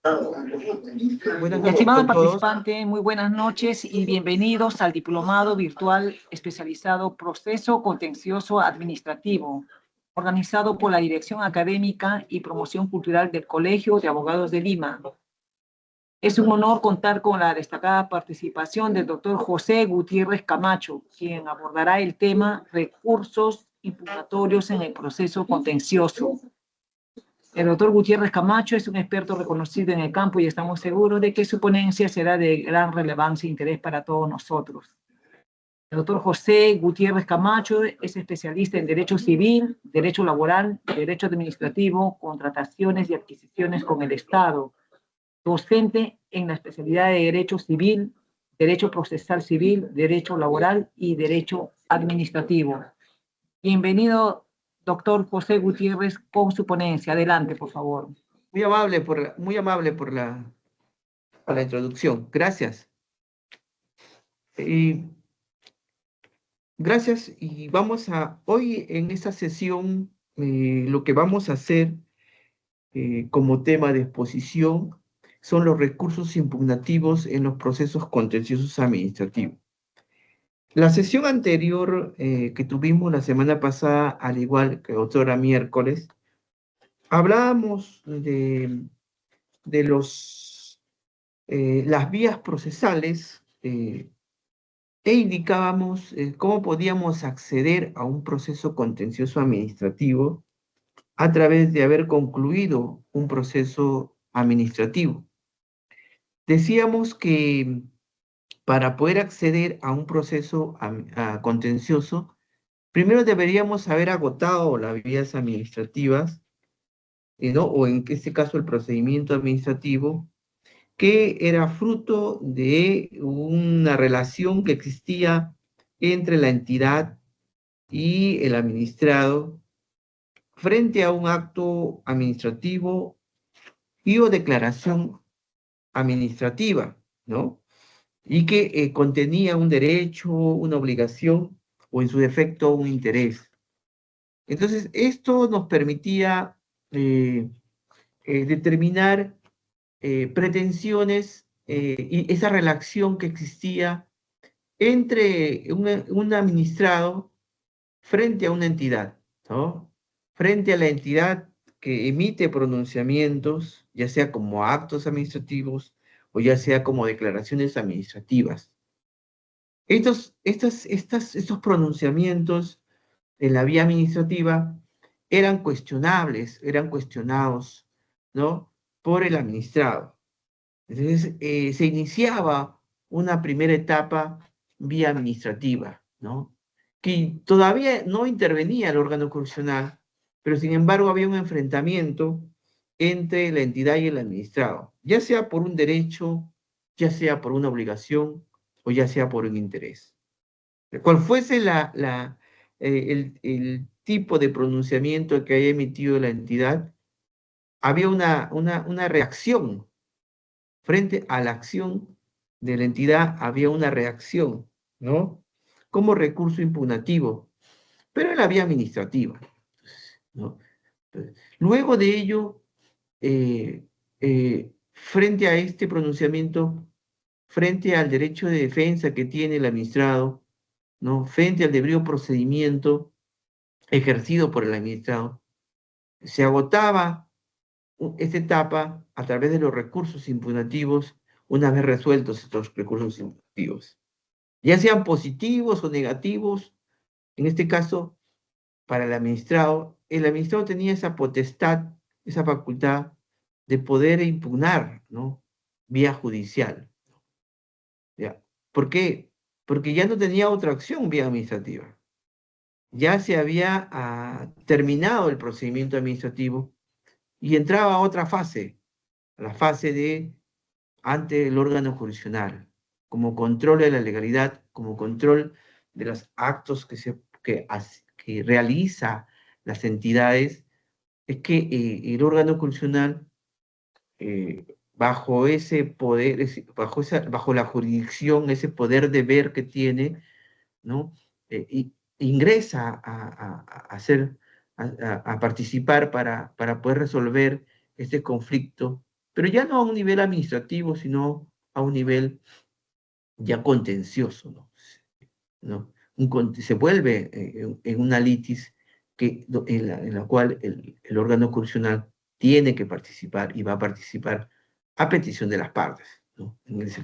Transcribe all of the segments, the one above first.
Buenas noches Estimado con todos. participante, muy buenas noches y bienvenidos al Diplomado Virtual Especializado Proceso Contencioso Administrativo, organizado por la Dirección Académica y Promoción Cultural del Colegio de Abogados de Lima. Es un honor contar con la destacada participación del doctor José Gutiérrez Camacho, quien abordará el tema recursos impugnatorios en el proceso contencioso. El doctor Gutiérrez Camacho es un experto reconocido en el campo y estamos seguros de que su ponencia será de gran relevancia e interés para todos nosotros. El doctor José Gutiérrez Camacho es especialista en Derecho Civil, Derecho Laboral, Derecho Administrativo, Contrataciones y Adquisiciones con el Estado, docente en la especialidad de Derecho Civil, Derecho Procesal Civil, Derecho Laboral y Derecho Administrativo. Bienvenido, doctor José Gutiérrez, con su ponencia. Adelante, por favor. Muy amable por la introducción. Gracias. Y gracias. Y hoy en esta sesión, lo que vamos a hacer como tema de exposición son los recursos impugnativos en los procesos contenciosos administrativos. La sesión anterior que tuvimos la semana pasada, al igual que otra miércoles, hablábamos de las vías procesales e indicábamos cómo podíamos acceder a un proceso contencioso administrativo a través de haber concluido un proceso administrativo. Decíamos que para poder acceder a un proceso contencioso, primero deberíamos haber agotado las vías administrativas, ¿no? O en este caso el procedimiento administrativo, que era fruto de una relación que existía entre la entidad y el administrado frente a un acto administrativo y o declaración administrativa, ¿no? Y que contenía un derecho, una obligación o en su defecto un interés. Entonces, esto nos permitía determinar pretensiones y esa relación que existía entre un administrado frente a una entidad, ¿no? Frente a la entidad que emite pronunciamientos, ya sea como actos administrativos o ya sea como declaraciones administrativas. Estos pronunciamientos en la vía administrativa eran cuestionables, eran cuestionados, ¿no? Por el administrado. Entonces, se iniciaba una primera etapa vía administrativa, ¿no? Que todavía no intervenía el órgano jurisdiccional, pero sin embargo había un enfrentamiento entre la entidad y el administrado, ya sea por un derecho, ya sea por una obligación o ya sea por un interés. Cual fuese el tipo de pronunciamiento que haya emitido la entidad, había una reacción. Frente a la acción de la entidad había una reacción, ¿no? Como recurso impugnativo, pero en la vía administrativa, ¿no? Luego de ello, frente a este pronunciamiento, frente al derecho de defensa que tiene el administrado, ¿no? Frente al debido procedimiento ejercido por el administrado, se agotaba esta etapa a través de los recursos impugnativos una vez resueltos estos recursos impugnativos, ya sean positivos o negativos. En este caso, para el administrado tenía esa potestad, esa facultad de poder impugnar, ¿no? Vía judicial. ¿Ya? ¿Por qué? Porque ya no tenía otra acción vía administrativa. Ya se había terminado el procedimiento administrativo y entraba a otra fase, la fase de ante el órgano jurisdiccional, como control de la legalidad, como control de los actos que realiza las entidades, es que el órgano jurisdiccional, bajo ese poder, bajo la jurisdicción, ese poder de ver que tiene, ¿no? Ingresa a participar para poder resolver este conflicto pero ya no a un nivel administrativo, sino a un nivel ya contencioso, ¿no? ¿No? Se vuelve en una litis en la cual el órgano jurisdiccional tiene que participar y va a participar a petición de las partes, ¿no? En este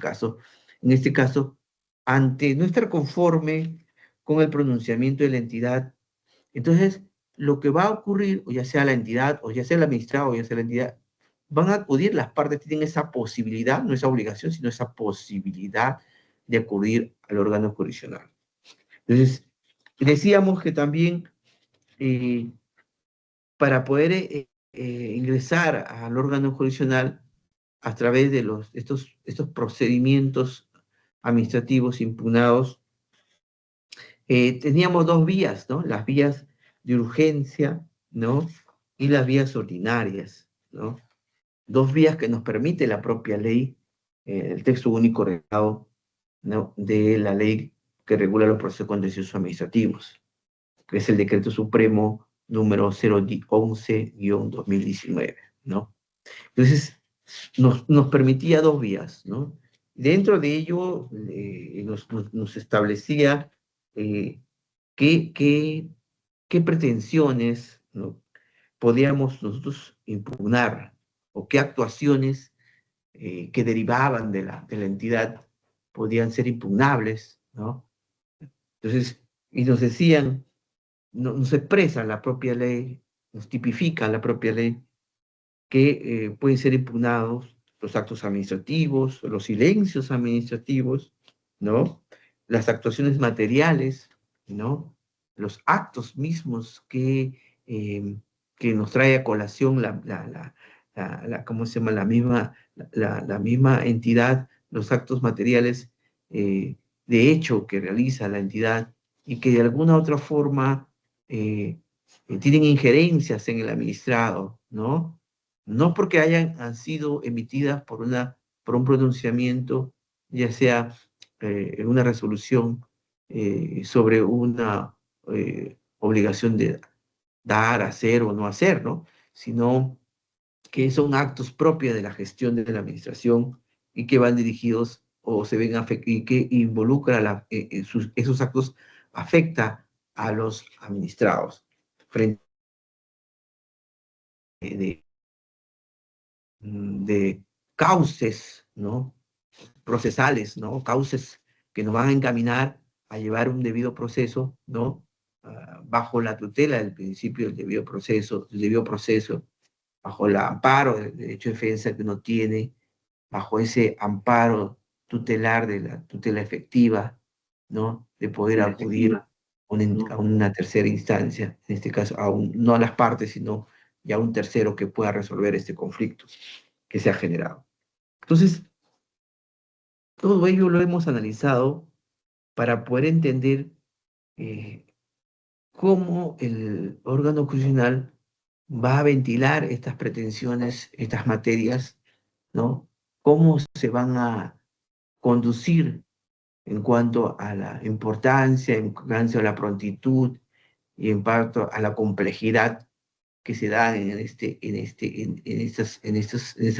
caso, ante no estar conforme con el pronunciamiento de la entidad, entonces lo que va a ocurrir, o ya sea la entidad, o ya sea el administrado, o ya sea la entidad, van a acudir, las partes tienen esa posibilidad, no esa obligación, sino esa posibilidad de acudir al órgano jurisdiccional. Entonces, decíamos que también eh, para poder ingresar al órgano jurisdiccional a través de estos procedimientos administrativos impugnados, teníamos dos vías, ¿no? Las vías de urgencia, ¿no? Y las vías ordinarias, ¿no? Dos vías que nos permite la propia ley, el texto único regulado, ¿no? De la ley que regula los procesos contenciosos administrativos, que es el Decreto Supremo número 011-2019, ¿no? Entonces, nos permitía dos vías, ¿no? Dentro de ello, nos establecía qué, qué, qué pretensiones, ¿no? Podíamos nosotros impugnar o qué actuaciones que derivaban de la entidad podían ser impugnables, ¿no? Entonces, y nos decían, nos expresa la propia ley, nos tipifica la propia ley, que pueden ser impugnados los actos administrativos, los silencios administrativos, ¿no? Las actuaciones materiales, ¿no? Los actos mismos que nos trae a colación ¿cómo se llama? La misma entidad, los actos materiales de hecho que realiza la entidad y que de alguna otra forma tienen injerencias en el administrado, ¿no? No porque han sido emitidas por un pronunciamiento, ya sea una resolución sobre una obligación de dar, hacer o no hacer, ¿no? Sino que son actos propios de la gestión de la administración y que van dirigidos o se ven y que involucra esos actos afecta a los administrados frente de, de cauces, ¿no? Procesales, ¿no? Cauces que nos van a encaminar a llevar un debido proceso, ¿no? Bajo la tutela del principio del debido proceso, bajo el amparo del derecho de defensa que uno tiene, bajo ese amparo tutelar de la tutela efectiva, ¿no? De poder acudir a una tercera instancia, en este caso, no a las partes, sino ya a un tercero que pueda resolver este conflicto que se ha generado. Entonces, todo ello lo hemos analizado para poder entender cómo el órgano jurisdiccional va a ventilar estas pretensiones, estas materias, ¿no? Cómo se van a conducir en cuanto a la importancia, en cuanto a la prontitud y en cuanto a la complejidad que se dan en estas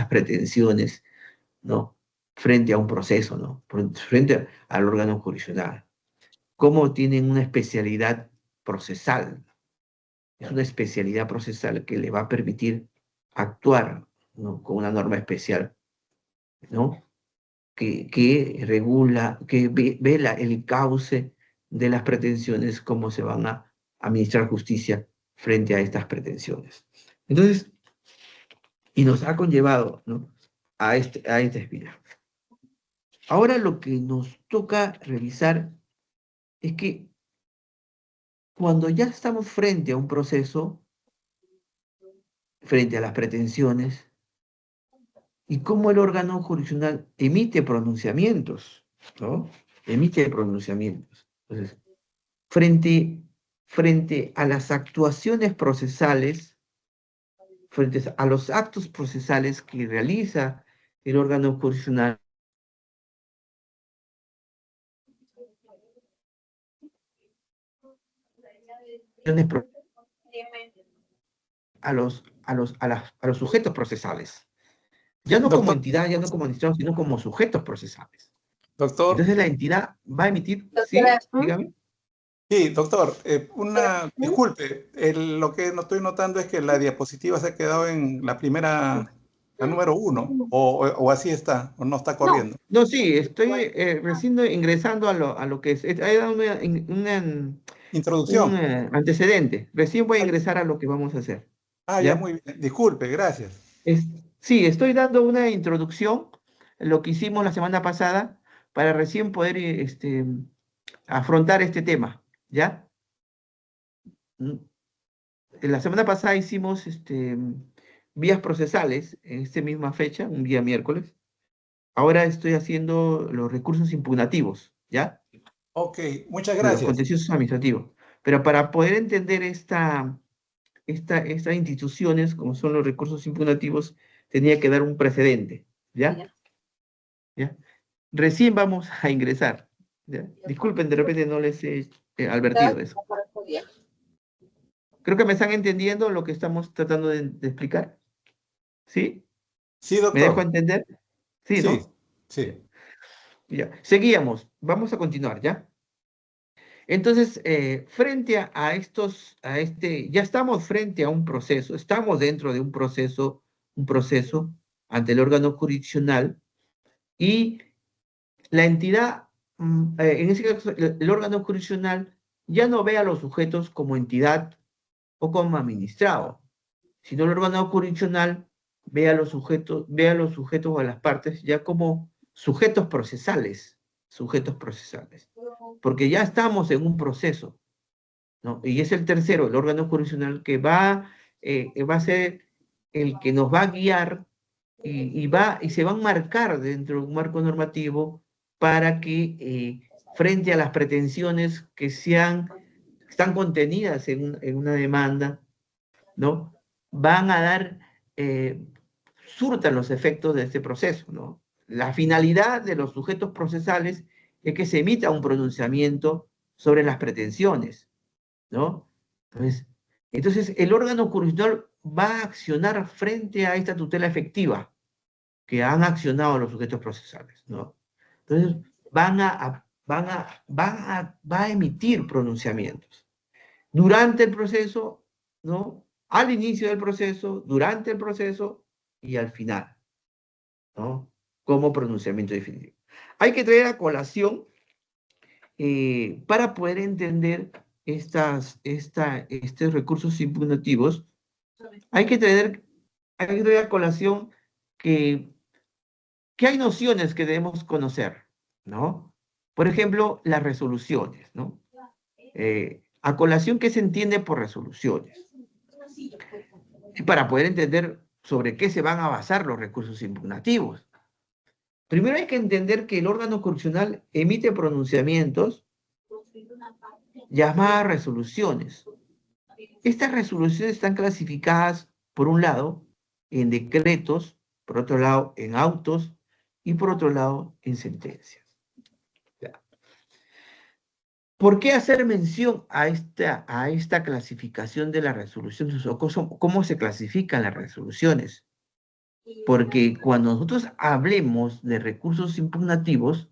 pretensiones, ¿no? Frente a un proceso, ¿no? Frente al órgano jurisdiccional. Cómo tienen una especialidad procesal. Es una especialidad procesal que le va a permitir actuar, ¿no? Con una norma especial, ¿no? Que regula, que vela el cauce de las pretensiones, cómo se van a administrar justicia frente a estas pretensiones. Entonces, y nos ha conllevado, ¿no? a esta espina. Ahora lo que nos toca revisar es que cuando ya estamos frente a un proceso, frente a las pretensiones, y cómo el órgano jurisdiccional emite pronunciamientos, ¿no? Emite pronunciamientos. Entonces, frente a las actuaciones procesales, frente a los actos procesales que realiza el órgano jurisdiccional, a los sujetos procesales. Ya no como Doctor, entidad, ya no como administrado, sino como sujetos procesales. doctor, Entonces la entidad va a emitir, ¿sí? Dígame. sí, doctor, disculpe, lo que no estoy notando es que la diapositiva se ha quedado en la primera, la número 1, o así está, o no está corriendo. No, sí, estoy recién ingresando a lo que es. Hay dado un Introducción. antecedente. Recién voy a ingresar a lo que vamos a hacer. Ah, ya, ¿Ya? muy bien. Disculpe, gracias. Sí, estoy dando una introducción, lo que hicimos la semana pasada, para recién poder afrontar este tema. ¿Ya? Mm, La semana pasada hicimos vías procesales en esta misma fecha, un día miércoles. Ahora estoy haciendo los recursos impugnativos, ¿ya? Ok, muchas Los gracias. contenciosos administrativos. Pero para poder entender estas instituciones, como son los recursos impugnativos, tenía que dar un precedente, ¿ya? ¿Ya? Recién vamos a ingresar, ¿ya? Disculpen, de repente no les he advertido eso. Creo que me están entendiendo lo que estamos tratando de explicar, ¿sí? Sí, ¿Me dejo doctor. entender? Sí, Sí, ¿no? sí. Ya. Seguíamos, vamos a continuar, ¿ya? Entonces, frente ya estamos frente a un proceso, estamos dentro de un proceso ante el órgano jurisdiccional y la entidad, en ese caso, el órgano jurisdiccional ya no ve a los sujetos como entidad o como administrado, sino el órgano jurisdiccional ve a los sujetos o a las partes ya como sujetos procesales, porque ya estamos en un proceso, ¿no? Y es el tercero, el órgano jurisdiccional, que va a ser el que nos va a guiar y se va a marcar dentro de un marco normativo para que, frente a las pretensiones que están contenidas en una demanda, ¿no? Van a surtan los efectos de este proceso, ¿no? La finalidad de los sujetos procesales es que se emita un pronunciamiento sobre las pretensiones, ¿no? Entonces, el órgano jurisdiccional va a accionar frente a esta tutela efectiva que han accionado los sujetos procesales, ¿no? Entonces, va a emitir pronunciamientos durante el proceso, ¿no? Al inicio del proceso, durante el proceso y al final, ¿no? Como pronunciamiento definitivo. Hay que traer a colación, para poder entender estos recursos impugnativos, hay que traer a colación que hay nociones que debemos conocer, ¿no? Por ejemplo, las resoluciones, ¿no? A colación, ¿qué se entiende por resoluciones? Y para poder entender sobre qué se van a basar los recursos impugnativos. Primero hay que entender que el órgano jurisdiccional emite pronunciamientos llamadas resoluciones. Estas resoluciones están clasificadas, por un lado, en decretos, por otro lado, en autos y por otro lado, en sentencias. ¿Por qué hacer mención a esta clasificación de las resoluciones o cómo se clasifican las resoluciones? Porque cuando nosotros hablemos de recursos impugnativos,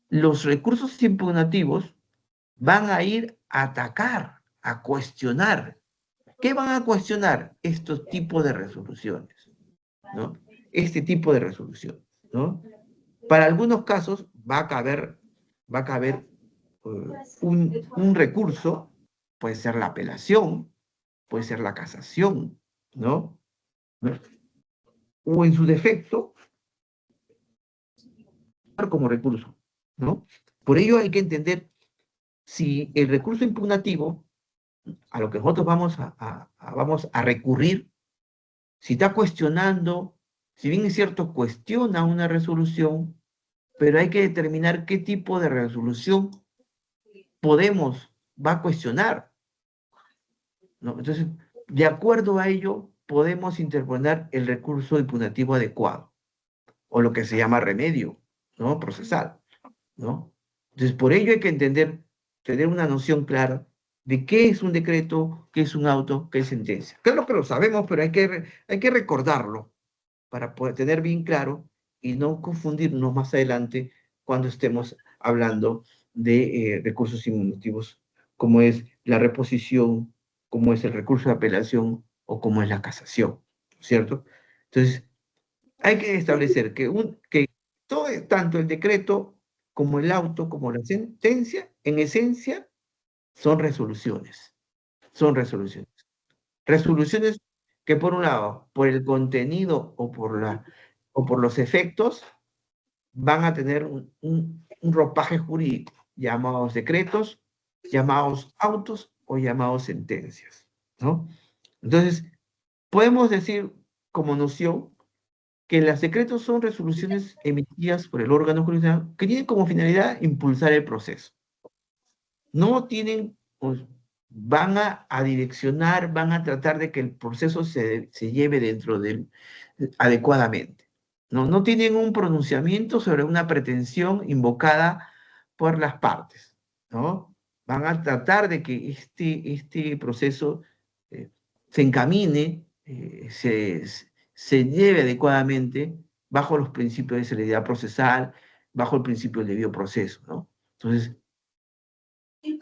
los recursos impugnativos van a ir a atacar, a cuestionar. ¿Qué van a cuestionar? Estos tipos de resoluciones, ¿no? Este tipo de resoluciones, ¿no? Para algunos casos va a caber un recurso, puede ser la apelación, puede ser la casación, ¿no? O en su defecto, como recurso, ¿no? Por ello hay que entender si el recurso impugnativo, a lo que nosotros vamos a recurrir, si está cuestionando, si bien es cierto, cuestiona una resolución, pero hay que determinar qué tipo de resolución va a cuestionar, ¿no? Entonces, de acuerdo a ello, podemos interponer el recurso impugnativo adecuado, o lo que se llama remedio, ¿no? Procesal, ¿no? Entonces, por ello hay que tener una noción clara de qué es un decreto, qué es un auto, qué es sentencia. Claro que lo sabemos, pero hay que recordarlo para poder tener bien claro y no confundirnos más adelante cuando estemos hablando de recursos impugnativos, como es la reposición, como es el recurso de apelación o como es la casación, ¿cierto? Entonces, hay que establecer que todo, tanto el decreto como el auto, como la sentencia, en esencia, son resoluciones. Son resoluciones. Resoluciones que, por un lado, por el contenido o por los efectos, van a tener un ropaje jurídico, llamados decretos, llamados autos o llamados sentencias, ¿no? Entonces, podemos decir como noción que los decretos son resoluciones emitidas por el órgano jurisdiccional que tienen como finalidad impulsar el proceso. No tienen, pues, van a direccionar, van a tratar de que el proceso se lleve dentro de adecuadamente. No tienen un pronunciamiento sobre una pretensión invocada por las partes, ¿no? Van a tratar de que este proceso se encamine, se lleve adecuadamente bajo los principios de celeridad procesal, bajo el principio del debido proceso, ¿no? Entonces, de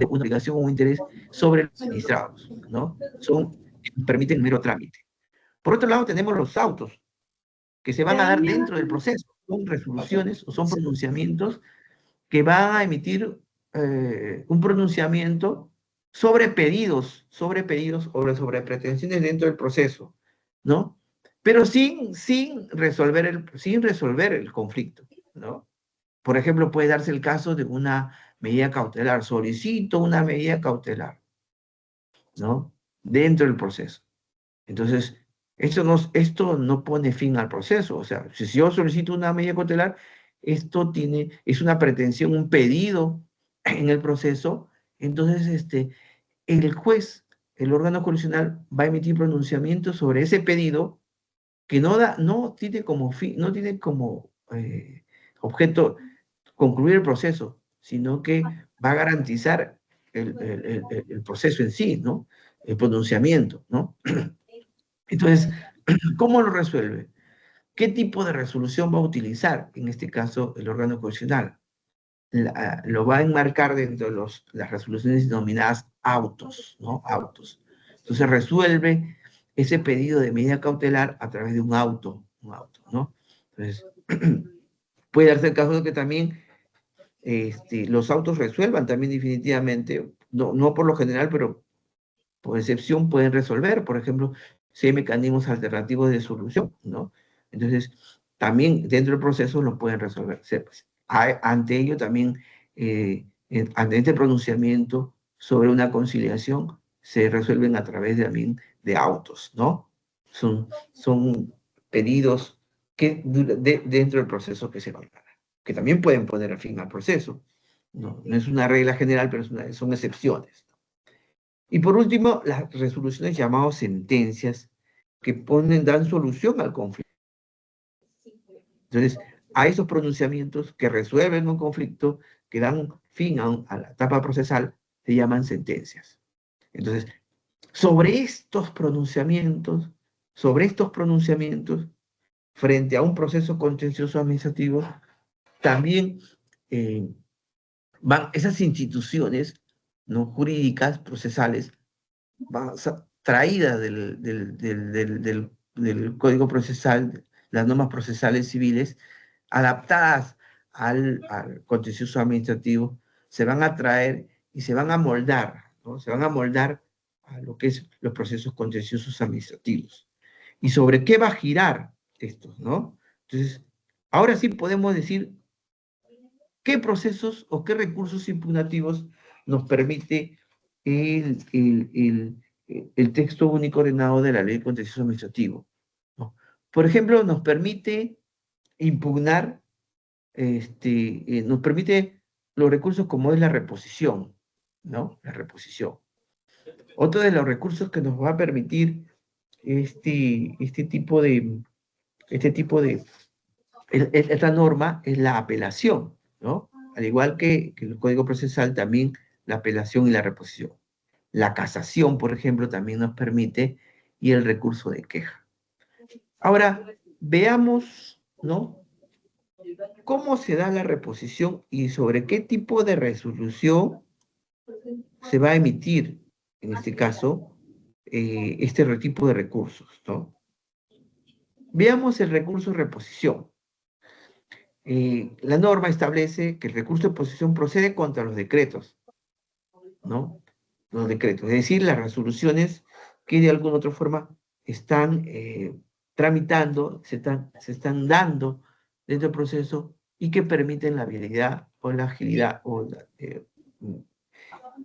una obligación o un interés sobre los administrados, ¿no? Permiten mero trámite. Por otro lado, tenemos los autos, que se van a dar dentro del proceso. Son resoluciones o son pronunciamientos que van a emitir un pronunciamiento sobre pedidos o sobre pretensiones dentro del proceso, ¿no? Pero sin resolver el conflicto, ¿no? Por ejemplo, puede darse el caso de una medida cautelar. Solicito una medida cautelar, ¿no? Dentro del proceso. Entonces, esto no pone fin al proceso. O sea, si yo solicito una medida cautelar, es una pretensión, un pedido en el proceso. Entonces, el juez, el órgano jurisdiccional, va a emitir pronunciamiento sobre ese pedido que no tiene como objeto concluir el proceso, sino que va a garantizar el proceso en sí, ¿no? El pronunciamiento, ¿no? Entonces, ¿cómo lo resuelve? ¿Qué tipo de resolución va a utilizar, en este caso, el órgano jurisdiccional? Lo va a enmarcar dentro de las resoluciones denominadas autos, ¿no? Autos. Entonces, resuelve ese pedido de medida cautelar a través de un auto, ¿no? Entonces, puede darse el caso de que también los autos resuelvan también definitivamente, no por lo general, pero por excepción pueden resolver, por ejemplo, si hay mecanismos alternativos de solución, ¿no? Entonces, también dentro del proceso lo pueden resolver. Pues, ante ello también, ante este pronunciamiento sobre una conciliación, se resuelven a través también de autos, ¿no? Son pedidos dentro del proceso que se van a dar, que también pueden poner fin al proceso. No es una regla general, pero son excepciones. Y por último, las resoluciones llamadas sentencias, que dan solución al conflicto. Entonces, a esos pronunciamientos que resuelven un conflicto, que dan fin a la etapa procesal, se llaman sentencias. Entonces, sobre estos pronunciamientos, frente a un proceso contencioso administrativo, también van esas instituciones, ¿no?, jurídicas, procesales, traídas del Código Procesal, las normas procesales civiles, adaptadas al contencioso administrativo, se van a traer y se van a moldar, ¿no? Se van a moldar a lo que es los procesos contenciosos administrativos. ¿Y sobre qué va a girar esto, no? Entonces, ahora sí podemos decir qué procesos o qué recursos impugnativos nos permite el texto único ordenado de la Ley de Contencioso Administrativo, ¿no? Por ejemplo, nos permite impugnar, nos permite los recursos como es la reposición, ¿no? La reposición. Otro de los recursos que nos va a permitir esta norma es la apelación, ¿no? Al igual que el Código Procesal, también la apelación y la reposición. La casación, por ejemplo, también nos permite, y el recurso de queja. Ahora, veamos, ¿no?, cómo se da la reposición y sobre qué tipo de resolución se va a emitir, en este caso, este tipo de recursos, ¿no? Veamos el recurso de reposición. La norma establece que el recurso de reposición procede contra los decretos, ¿no? Los decretos, es decir, las resoluciones que de alguna u otra forma están tramitando, se están dando dentro del proceso y que permiten la viabilidad o la agilidad o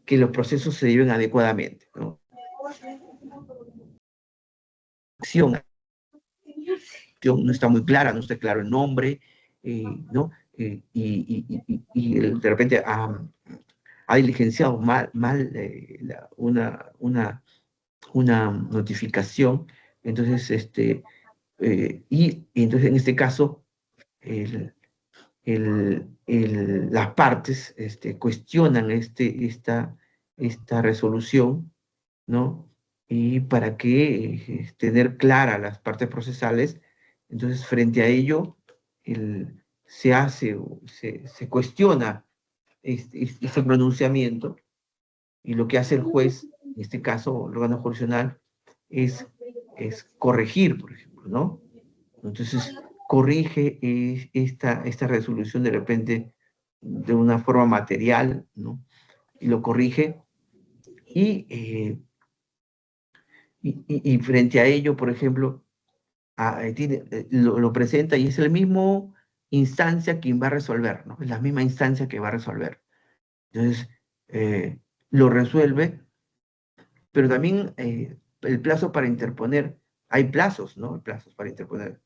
que los procesos se lleven adecuadamente, ¿no? No está muy clara, no está claro el nombre, ¿no? De repente ha diligenciado mal una notificación, entonces, y entonces en este caso, las partes cuestionan esta resolución, ¿no? Y para que tener claras las partes procesales, entonces frente a ello se cuestiona este pronunciamiento, y lo que hace el juez, en este caso el órgano jurisdiccional, es corregir, por ejemplo, ¿no? Entonces corrige esta resolución de repente de una forma material, ¿no? Y lo corrige, y frente a ello, por ejemplo, lo presenta y es el mismo instancia quien va a resolver, ¿no? Es la misma instancia que va a resolver. Entonces, lo resuelve, pero también el plazo para interponer, hay plazos, ¿no? Hay plazos para interponer,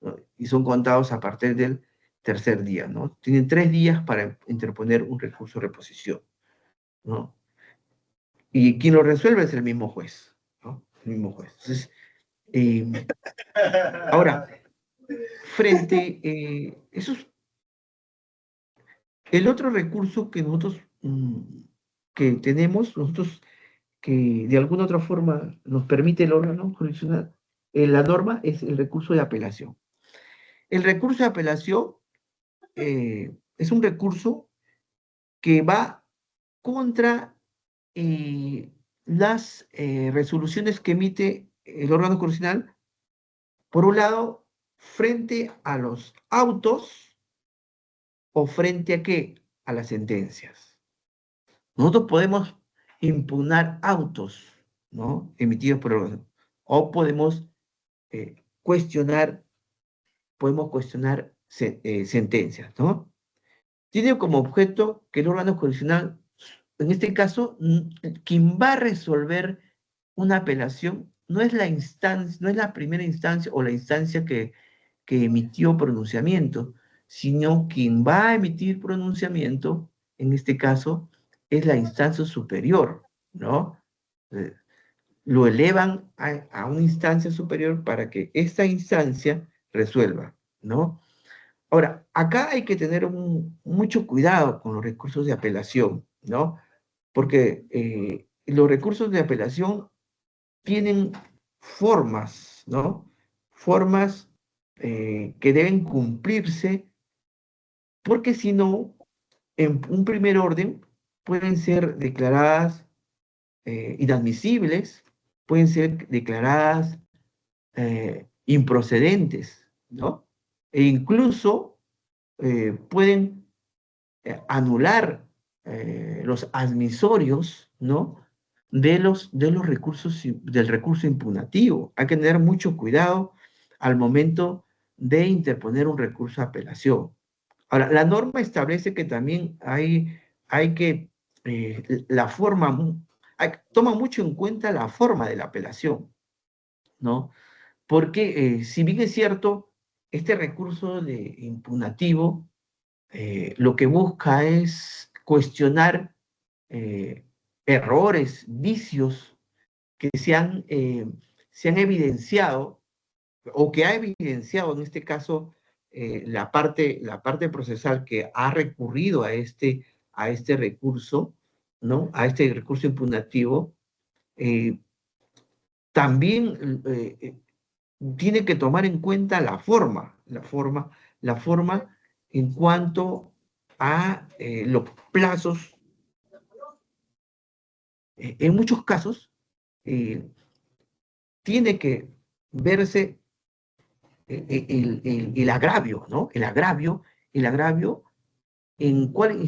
¿no? Y son contados a partir del tercer día, ¿no? Tienen 3 días para interponer un recurso de reposición, ¿no? Y quien lo resuelve es el mismo juez, ¿no? El mismo juez. Entonces, ahora, eso es el otro recurso que nosotros que tenemos, que de alguna otra forma nos permite el órgano jurisdiccional, la norma, es el recurso de apelación. El recurso de apelación es un recurso que va contra las resoluciones que emite el órgano jurisdiccional, por un lado, frente a los autos o frente a qué, a las sentencias. Nosotros podemos impugnar autos, ¿no?, emitidos por el órgano, o podemos cuestionar sentencias, ¿no? Tiene como objeto que el órgano jurisdiccional, en este caso, quien va a resolver una apelación no es la instancia, no es la primera instancia o la instancia que emitió pronunciamiento, sino quien va a emitir pronunciamiento, en este caso, es la instancia superior, ¿no? Lo elevan a una instancia superior para que esta instancia resuelva, ¿no? Ahora, acá hay que tener mucho cuidado con los recursos de apelación, ¿no? Porque los recursos de apelación tienen formas, ¿no? Formas que deben cumplirse, porque si no, en un primer orden, pueden ser declaradas inadmisibles, pueden ser declaradas improcedentes, ¿no? E incluso pueden anular los admisorios, ¿no?, de los recursos, del recurso impugnativo. Hay que tener mucho cuidado al momento de interponer un recurso de apelación. Ahora, la norma establece que también hay que, la forma, toma mucho en cuenta la forma de la apelación, ¿no? Porque si bien es cierto, este recurso de impugnativo lo que busca es cuestionar errores, vicios que se han evidenciado, o que ha evidenciado en este caso la parte procesal que ha recurrido a este recurso, ¿no?, a este recurso impugnativo, También tiene que tomar en cuenta la forma en cuanto a los plazos. En muchos casos, tiene que verse el agravio, ¿no? El agravio en cuál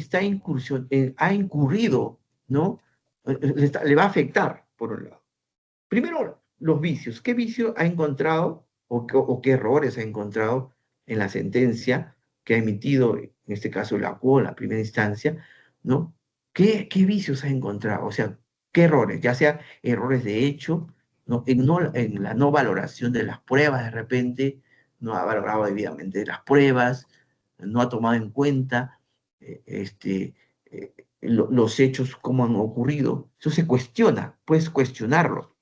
ha incurrido, ¿no? Le va a afectar, por un lado. Primero, los vicios. ¿Qué vicio ha encontrado o qué errores ha encontrado en la sentencia que ha emitido, en este caso la CUO, la primera instancia, ¿no? ¿Qué vicios ha encontrado? O sea, ¿qué errores? Ya sea errores de hecho, ¿no? En la no valoración de las pruebas, de repente, no ha valorado debidamente las pruebas, no ha tomado en cuenta los hechos, cómo han ocurrido. Eso se cuestiona, puedes cuestionarlo.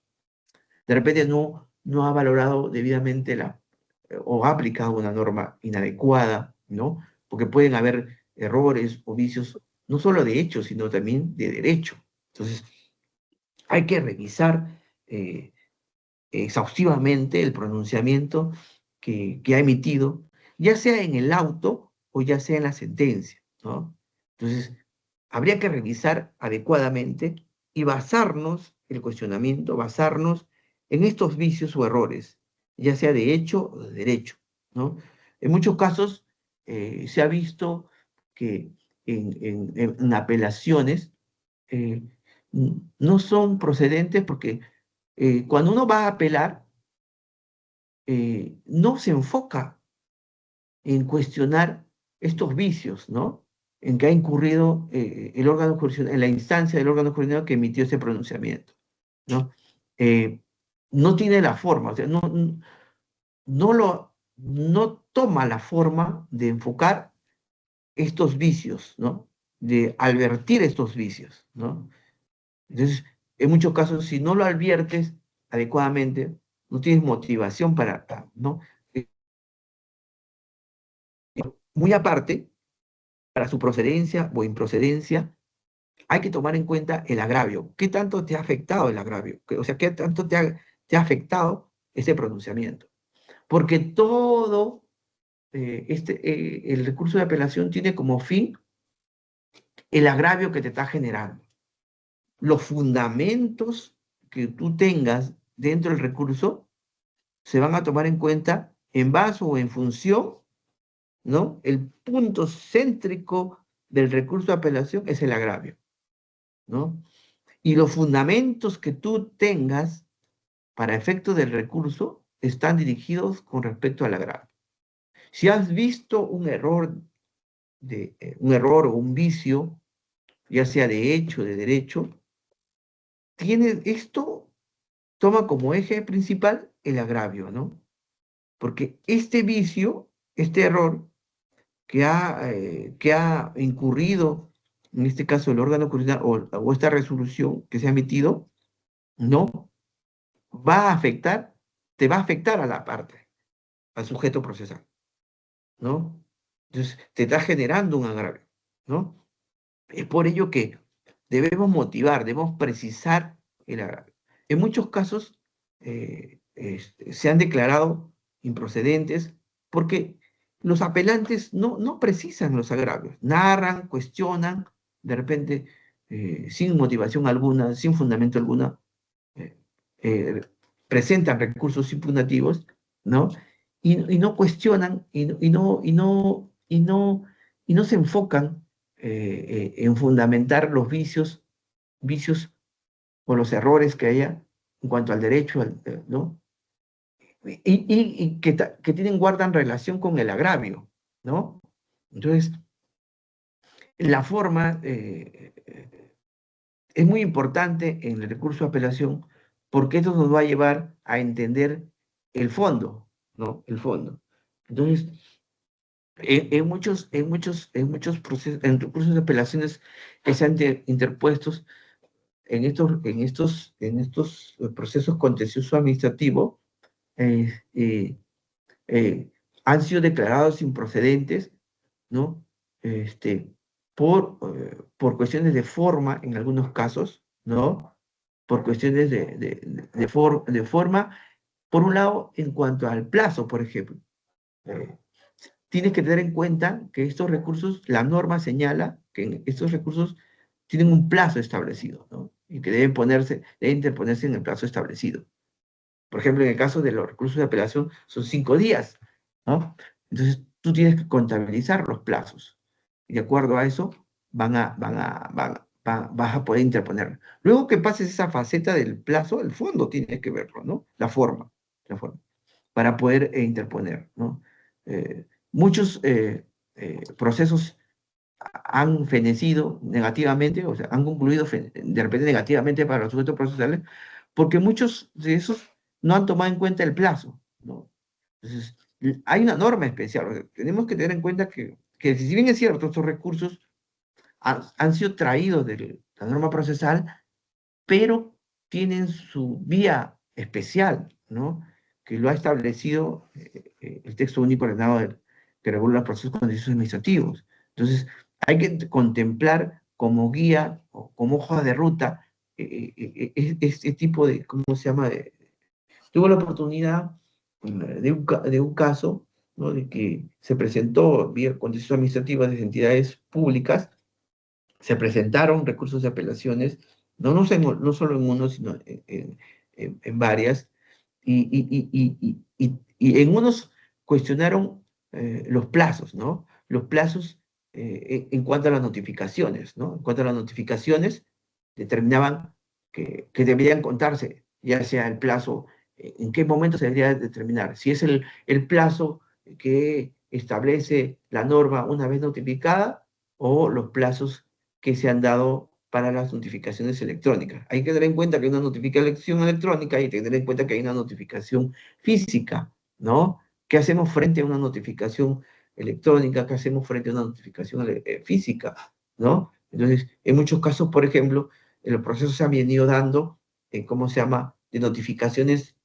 De repente no ha valorado debidamente o ha aplicado una norma inadecuada, ¿no? Porque pueden haber errores o vicios, no solo de hecho, sino también de derecho. Entonces, hay que revisar exhaustivamente el pronunciamiento que ha emitido, ya sea en el auto o ya sea en la sentencia, ¿no? Entonces, habría que revisar adecuadamente y basarnos, el cuestionamiento, basarnos en estos vicios o errores, ya sea de hecho o de derecho, ¿no? En muchos casos se ha visto que en apelaciones no son procedentes porque cuando uno va a apelar, no se enfoca en cuestionar estos vicios, ¿no? En que ha incurrido el órgano jurisdiccional, en la instancia del órgano jurisdiccional que emitió ese pronunciamiento, ¿no? No tiene la forma, o sea, no toma la forma de enfocar estos vicios, ¿no? De advertir estos vicios, ¿no? Entonces, en muchos casos, si no lo adviertes adecuadamente, no tienes motivación para, ¿no? Muy aparte, para su procedencia o improcedencia, hay que tomar en cuenta el agravio. ¿Qué tanto te ha afectado el agravio? O sea, ¿qué tanto te ha afectado ese pronunciamiento? Porque todo el recurso de apelación tiene como fin el agravio que te está generando. Los fundamentos que tú tengas dentro del recurso se van a tomar en cuenta en base o en función, ¿no? El punto céntrico del recurso de apelación es el agravio, ¿no? Y los fundamentos que tú tengas para efecto del recurso están dirigidos con respecto al agravio. Si has visto un error o un vicio, ya sea de hecho o de derecho, esto toma como eje principal el agravio, ¿no? Porque este vicio, este error que ha incurrido, en este caso el órgano jurisdiccional o esta resolución que se ha emitido, no te va a afectar a la parte, al sujeto procesal, ¿no? Entonces, te está generando un agravio, ¿no? Es por ello que debemos motivar, debemos precisar el agravio. En muchos casos se han declarado improcedentes porque los apelantes no precisan los agravios, narran, cuestionan, de repente, sin motivación alguna, sin fundamento alguna, eh, eh, presentan recursos impugnativos, ¿no? Y no cuestionan y no se enfocan en fundamentar los vicios o los errores que haya en cuanto al derecho, ¿no? Y que guardan relación con el agravio, ¿no? Entonces, la forma es muy importante en el recurso de apelación porque esto nos va a llevar a entender el fondo, ¿no? El fondo. Entonces, en muchos procesos, en recursos de apelaciones que se han interpuestos en estos procesos contenciosos administrativos, han sido declarados improcedentes, ¿no? Por cuestiones de forma en algunos casos, ¿no? por cuestiones de forma, por un lado, en cuanto al plazo, por ejemplo. Tienes que tener en cuenta que estos recursos, la norma señala que estos recursos tienen un plazo establecido, ¿no? Y que deben interponerse en el plazo establecido. Por ejemplo, en el caso de los recursos de apelación, son 5 días, ¿no? Entonces, tú tienes que contabilizar los plazos. Y de acuerdo a eso, vas a poder interponer. Luego que pases esa faceta del plazo, el fondo tienes que verlo, ¿no? La forma, para poder interponer, ¿no? Muchos procesos han fenecido negativamente, o sea, han concluido de repente negativamente para los sujetos procesales, porque muchos de esos no han tomado en cuenta el plazo, ¿no? Entonces, hay una norma especial. O sea, tenemos que tener en cuenta que si bien es cierto, estos recursos han sido traídos de la norma procesal, pero tienen su vía especial, ¿no? Que lo ha establecido el texto único ordenado que regula los procesos contenciosos administrativos. Entonces, hay que contemplar como guía o como hoja de ruta este tipo de, ¿cómo se llama? Tuve la oportunidad de un caso, ¿no? De que se presentó vía contencioso administrativas de entidades públicas, se presentaron recursos de apelaciones, no solo en uno, sino en varias, y en unos cuestionaron los plazos, ¿no? Los plazos en cuanto a las notificaciones, ¿no? En cuanto a las notificaciones, determinaban que deberían contarse, ya sea el plazo, en qué momento se debería determinar, si es el plazo que establece la norma una vez notificada o los plazos que se han dado para las notificaciones electrónicas. Hay que tener en cuenta que hay una notificación electrónica y hay que tener en cuenta que hay una notificación física, ¿no? ¿Qué hacemos frente a una notificación electrónica? ¿Qué hacemos frente a una notificación física? ¿No? Entonces, en muchos casos, por ejemplo, los procesos se han venido dando, ¿cómo se llama?, de notificaciones,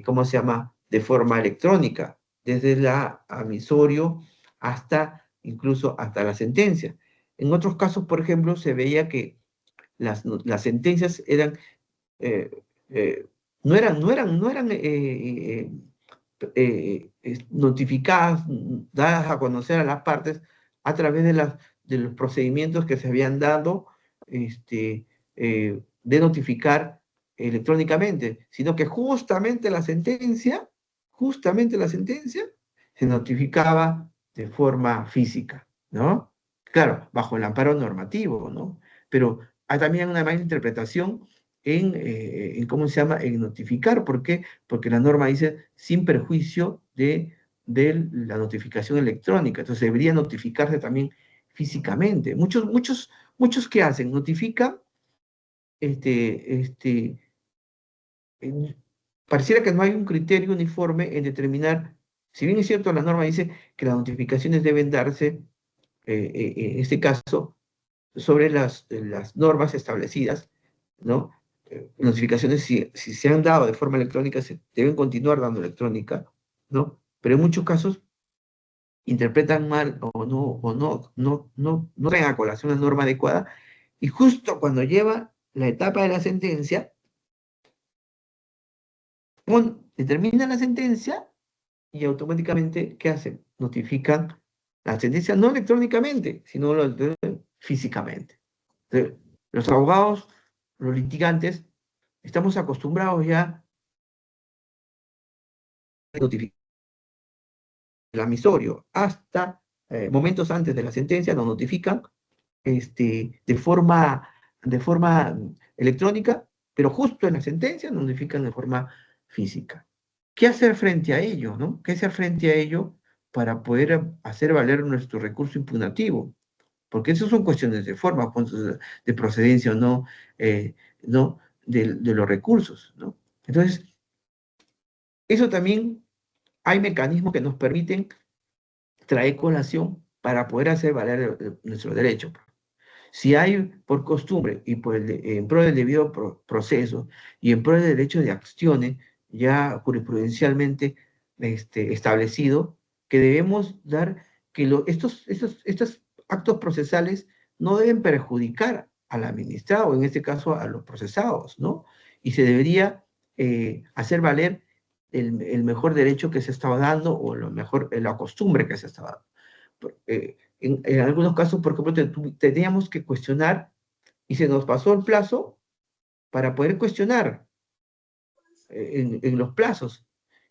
¿cómo se llama?, de forma electrónica, desde el admisorio hasta, incluso hasta la sentencia. En otros casos, por ejemplo, se veía que las sentencias eran, no eran notificadas, dadas a conocer a las partes a través de los procedimientos que se habían dado de notificar electrónicamente, sino que justamente la sentencia se notificaba de forma física, ¿no? Claro, bajo el amparo normativo, ¿no? Pero hay también una mala interpretación en ¿cómo se llama?, en notificar. ¿Por qué? Porque la norma dice sin perjuicio de la notificación electrónica. Entonces debería notificarse también físicamente. Muchos ¿qué hacen? Notifican, pareciera que no hay un criterio uniforme en determinar, si bien es cierto, la norma dice que las notificaciones deben darse, en este caso, sobre las normas establecidas, ¿no? Notificaciones, si se han dado de forma electrónica, se deben continuar dando electrónica, ¿no? Pero en muchos casos interpretan mal o no traen a colación la norma adecuada, y justo cuando lleva la etapa de la sentencia, determina la sentencia y automáticamente, ¿qué hacen? Notifican la sentencia no electrónicamente, sino físicamente. Entonces, los abogados, los litigantes, estamos acostumbrados ya a notificar el amisorio hasta momentos antes de la sentencia, nos notifican de forma electrónica, pero justo en la sentencia nos notifican de forma física. ¿Qué hacer frente a ello, no? ¿Qué hacer frente a ello para poder hacer valer nuestro recurso impugnativo? Porque eso son cuestiones de forma, de procedencia o no, no de los recursos, ¿no? Entonces, eso también hay mecanismos que nos permiten traer colación para poder hacer valer nuestro derecho. Si hay por costumbre y en pro del debido proceso y en pro del derecho de acciones ya jurisprudencialmente establecido, que debemos dar que estos actos procesales no deben perjudicar al administrado, en este caso a los procesados, ¿no? y se debería hacer valer el mejor derecho que se estaba dando o la costumbre que se estaba dando. En algunos casos, por ejemplo, teníamos que cuestionar y se nos pasó el plazo para poder cuestionar en los plazos.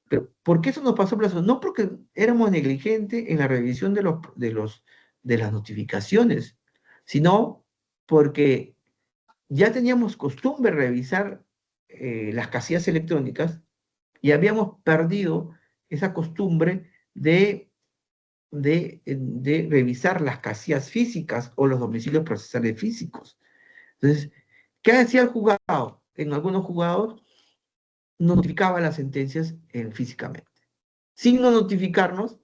Pero, ¿por qué eso nos pasó el plazo? No porque éramos negligentes en la revisión de las notificaciones, sino porque ya teníamos costumbre revisar las casillas electrónicas y habíamos perdido esa costumbre de revisar las casillas físicas o los domicilios procesales físicos. Entonces, ¿qué hacía el juzgado? En algunos juzgados notificaba las sentencias físicamente. Sin no notificarnos,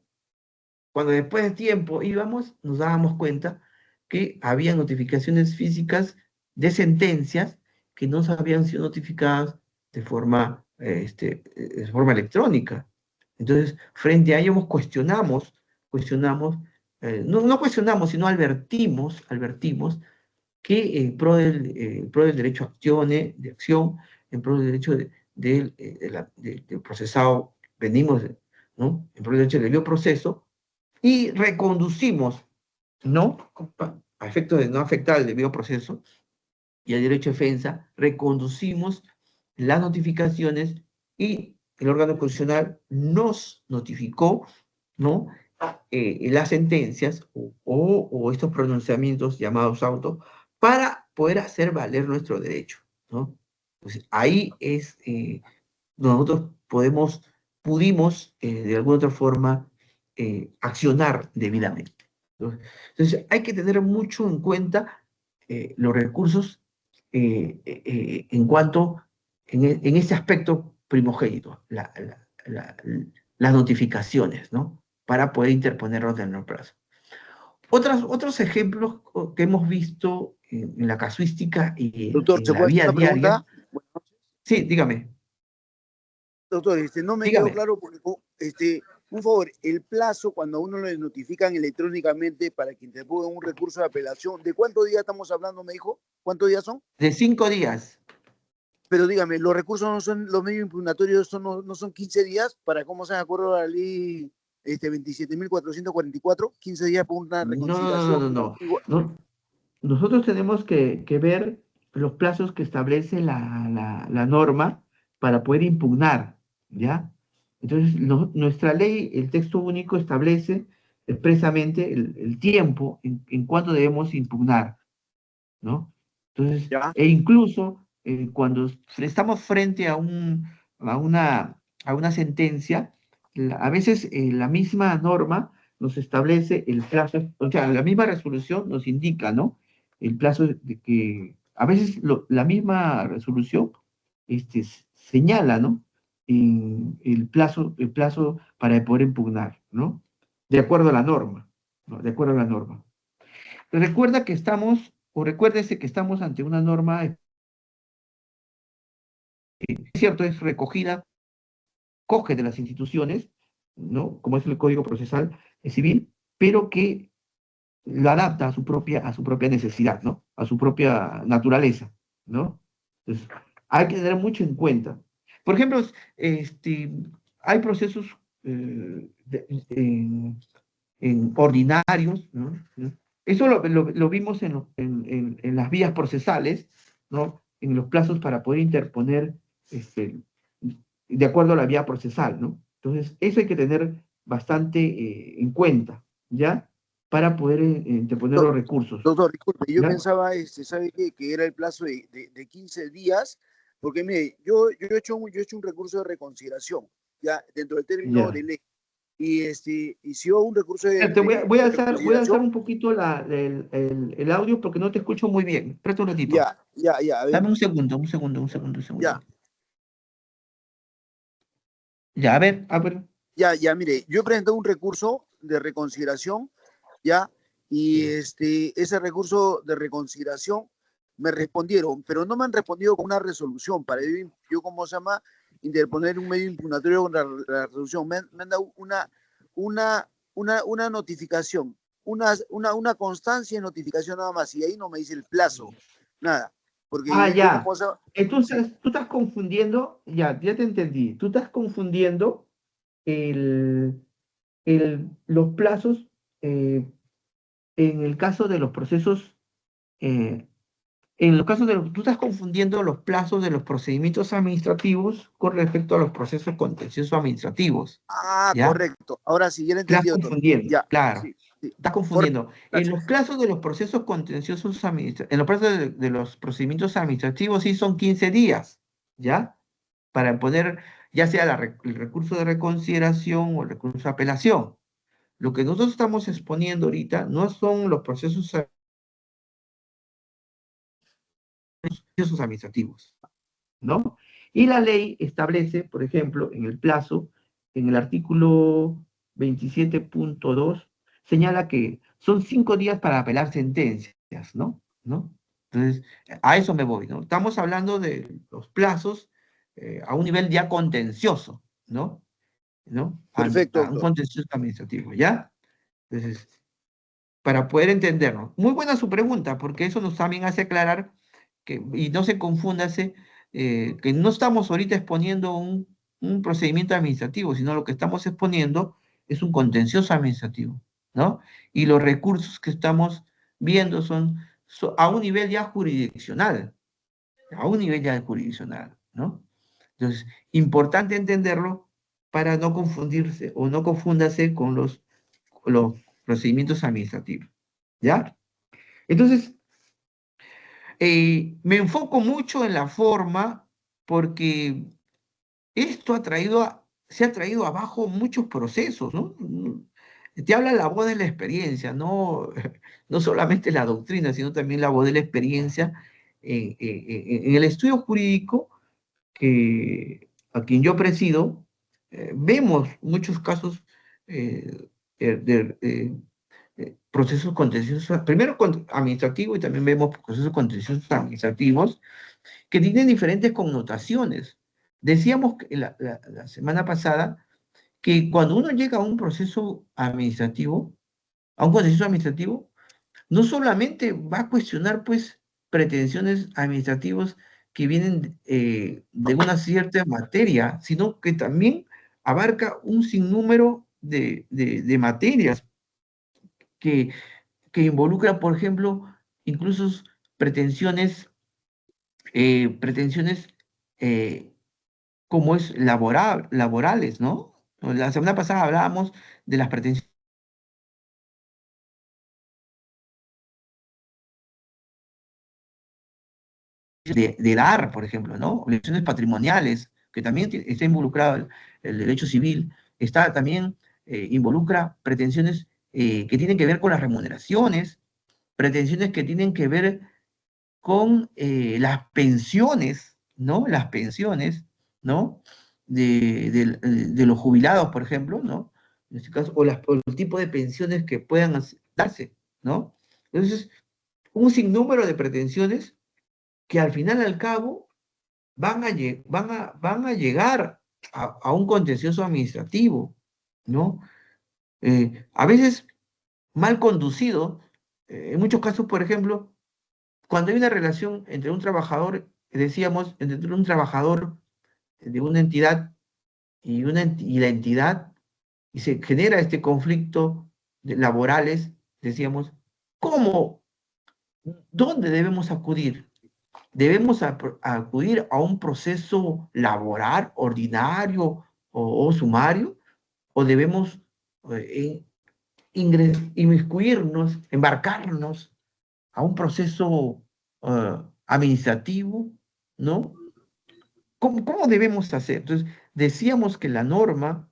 cuando después de tiempo íbamos, nos dábamos cuenta que había notificaciones físicas de sentencias que no habían sido notificadas de forma electrónica. Entonces, frente a ello cuestionamos, no cuestionamos, sino advertimos que en pro del derecho de acción, en pro del derecho del procesado, venimos, ¿no? En pro del derecho del debido proceso, y reconducimos, ¿no? A efecto de no afectar el debido proceso y el derecho de defensa, reconducimos las notificaciones y el órgano constitucional nos notificó, ¿no? Las sentencias o estos pronunciamientos llamados autos para poder hacer valer nuestro derecho, ¿no? Entonces, ahí es, nosotros pudimos de alguna otra forma accionar debidamente. Entonces, hay que tener mucho en cuenta los recursos en cuanto, en este aspecto primogénito, las notificaciones, ¿no? Para poder interponerlos en el plazo. Otros ejemplos que hemos visto en la casuística y Doctor, en ¿se la puede hacer vía una diaria. pregunta? Buenas noches. Sí, dígame. Doctor, no me Dígame. quedó claro porque, un favor, el plazo cuando a uno le notifican electrónicamente para que interponga un recurso de apelación, ¿de cuántos días estamos hablando, me dijo? ¿Cuántos días son? De 5 días. Pero dígame, los recursos no son, los medios impugnatorios no son 15 días para cómo se de acuerdo a la ley 27.444, 15 días por una reconciliación. No. Nosotros tenemos que ver los plazos que establece la norma para poder impugnar, ¿ya? Entonces, nuestra ley, el texto único establece expresamente el tiempo en cuánto debemos impugnar, ¿no? Entonces, ¿Ya? e incluso cuando estamos frente a una sentencia, a veces la misma norma nos establece el plazo, o sea, la misma resolución nos indica, ¿no? El plazo de que, a veces la misma resolución señala, ¿no? El plazo para poder impugnar, ¿no? De acuerdo a la norma, ¿no? De acuerdo a la norma. Recuérdese que estamos ante una norma, es cierto, es recogida, coge de las instituciones, ¿no? Como es el Código Procesal Civil, pero que lo adapta a su propia necesidad, ¿no? A su propia naturaleza, ¿no? Entonces, hay que tener mucho en cuenta. Por ejemplo, hay procesos en ordinarios, ¿no? Eso lo vimos en las vías procesales, ¿no? En los plazos para poder interponer de acuerdo a la vía procesal, ¿no? Entonces, eso hay que tener bastante en cuenta, ¿ya? Para poder interponer los recursos. Doctor, disculpe, yo ¿ya? pensaba, ¿sabe qué? Que era el plazo de 15 días, porque mire, yo he hecho un recurso de reconsideración, ya, dentro del término de ley. Y si hubo un recurso de voy a alzar un poquito el audio porque no te escucho muy bien. Espérate un ratito. Ya. A ver. Dame un segundo. Ya. Ya, a ver. Ya, mire, yo presenté un recurso de reconsideración, ya, y ese recurso de reconsideración me respondieron, pero no me han respondido con una resolución para yo ¿cómo se llama? Interponer un medio impugnatorio contra la resolución. Me han dado una notificación, una constancia de notificación nada más, y ahí no me dice el plazo, nada. Porque Ah, yo ya. no puedo saber. Entonces, tú estás confundiendo, ya te entendí. Tú estás confundiendo el, los plazos en el caso de los procesos, eh, en los casos de tú estás confundiendo los plazos de los procedimientos administrativos con respecto a los procesos contenciosos administrativos, Ah, ¿ya? correcto. Ahora sí, ya lo Estás entendí, doctor. confundiendo, Ya, claro. sí, sí. Estás Correcto, confundiendo. En los gracias. plazos de los procesos contenciosos en los plazos de los procedimientos administrativos sí son 15 días, ¿ya? Para poner ya sea el recurso de reconsideración o el recurso de apelación. Lo que nosotros estamos exponiendo ahorita no son los procesos administrativos, ¿no? Y la ley establece, por ejemplo, en el plazo, en el artículo 27.2, señala que son 5 días para apelar sentencias, ¿no? ¿No? Entonces, a eso me voy, ¿no? Estamos hablando de los plazos a un nivel ya contencioso, ¿no? ¿No? Perfecto, A un doctor. contencioso administrativo, ¿ya? Entonces, para poder entendernos. Muy buena su pregunta, porque eso nos también hace aclarar que, y no se confúndase, que no estamos ahorita exponiendo un procedimiento administrativo, sino lo que estamos exponiendo es un contencioso administrativo, ¿no? Y los recursos que estamos viendo son a un nivel ya jurisdiccional, a un nivel ya jurisdiccional, ¿no? Entonces, importante entenderlo para no confundirse o no confúndase con los procedimientos administrativos, ¿ya? Entonces, me enfoco mucho en la forma porque esto se ha traído abajo muchos procesos, ¿no? Te habla la voz de la experiencia, no, no solamente la doctrina, sino también la voz de la experiencia en el estudio jurídico a quien yo presido. Vemos muchos casos eh, procesos contenciosos, primero administrativos y también vemos procesos contenciosos administrativos que tienen diferentes connotaciones. Decíamos que la semana pasada que cuando uno llega a un proceso administrativo, a un contencioso administrativo, no solamente va a cuestionar pues pretensiones administrativas que vienen de una cierta materia, sino que también abarca un sinnúmero de materias que, que involucra, por ejemplo, incluso pretensiones, pretensiones como es laborales, ¿no? La semana pasada hablábamos de las pretensiones de dar, por ejemplo, ¿no? Obligaciones patrimoniales, que también está involucrado el derecho civil, está también involucra pretensiones que tienen que ver con las remuneraciones, pretensiones que tienen que ver con las pensiones, ¿no? Las pensiones, ¿no? De los jubilados, por ejemplo, ¿no? En este caso, o el tipo de pensiones que puedan darse, ¿no? Entonces, un sinnúmero de pretensiones que al final y al cabo van a llegar a un contencioso administrativo, ¿no? A veces mal conducido, en muchos casos, por ejemplo, cuando hay una relación entre un trabajador, decíamos, entre un trabajador de una entidad y la entidad, y se genera este conflicto laborales, decíamos, ¿cómo? ¿Dónde debemos acudir? ¿Debemos acudir a un proceso laboral ordinario o sumario? ¿O debemos inmiscuirnos, embarcarnos a un proceso administrativo, ¿no? ¿Cómo debemos hacer? Entonces, decíamos que la norma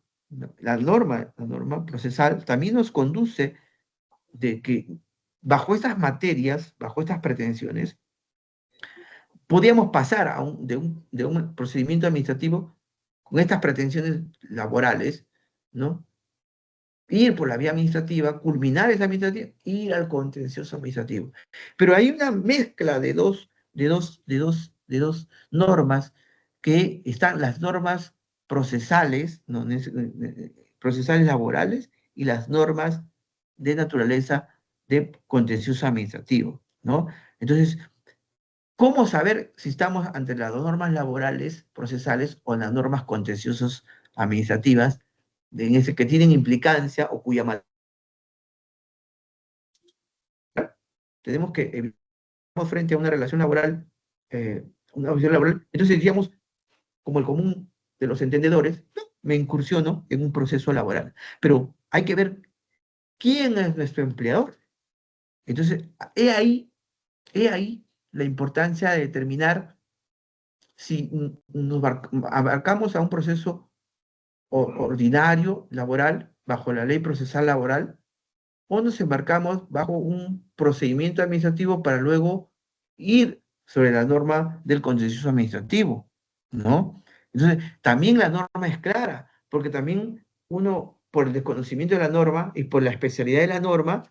procesal también nos conduce de que bajo estas materias, bajo estas pretensiones, podíamos pasar de un procedimiento administrativo con estas pretensiones laborales, ¿no? Ir por la vía administrativa, culminar esa administrativa, ir al contencioso administrativo. Pero hay una mezcla de dos normas que están las normas procesales, ¿no? Procesales laborales y las normas de naturaleza de contencioso administrativo, ¿no? Entonces, ¿Cómo saber si estamos ante las normas laborales, procesales o las normas contenciosas administrativas en ese que tienen implicancia o cuya tenemos que estamos frente a una relación laboral, entonces diríamos, como el común de los entendedores, no, me incursiono en un proceso laboral. Pero hay que ver quién es nuestro empleador. Entonces, he ahí la importancia de determinar si nos abarcamos a un proceso ordinario, laboral, bajo la ley procesal laboral, o nos embarcamos bajo un procedimiento administrativo para luego ir sobre la norma del contencioso administrativo, ¿no? Entonces, también la norma es clara, porque también uno, por el desconocimiento de la norma y por la especialidad de la norma,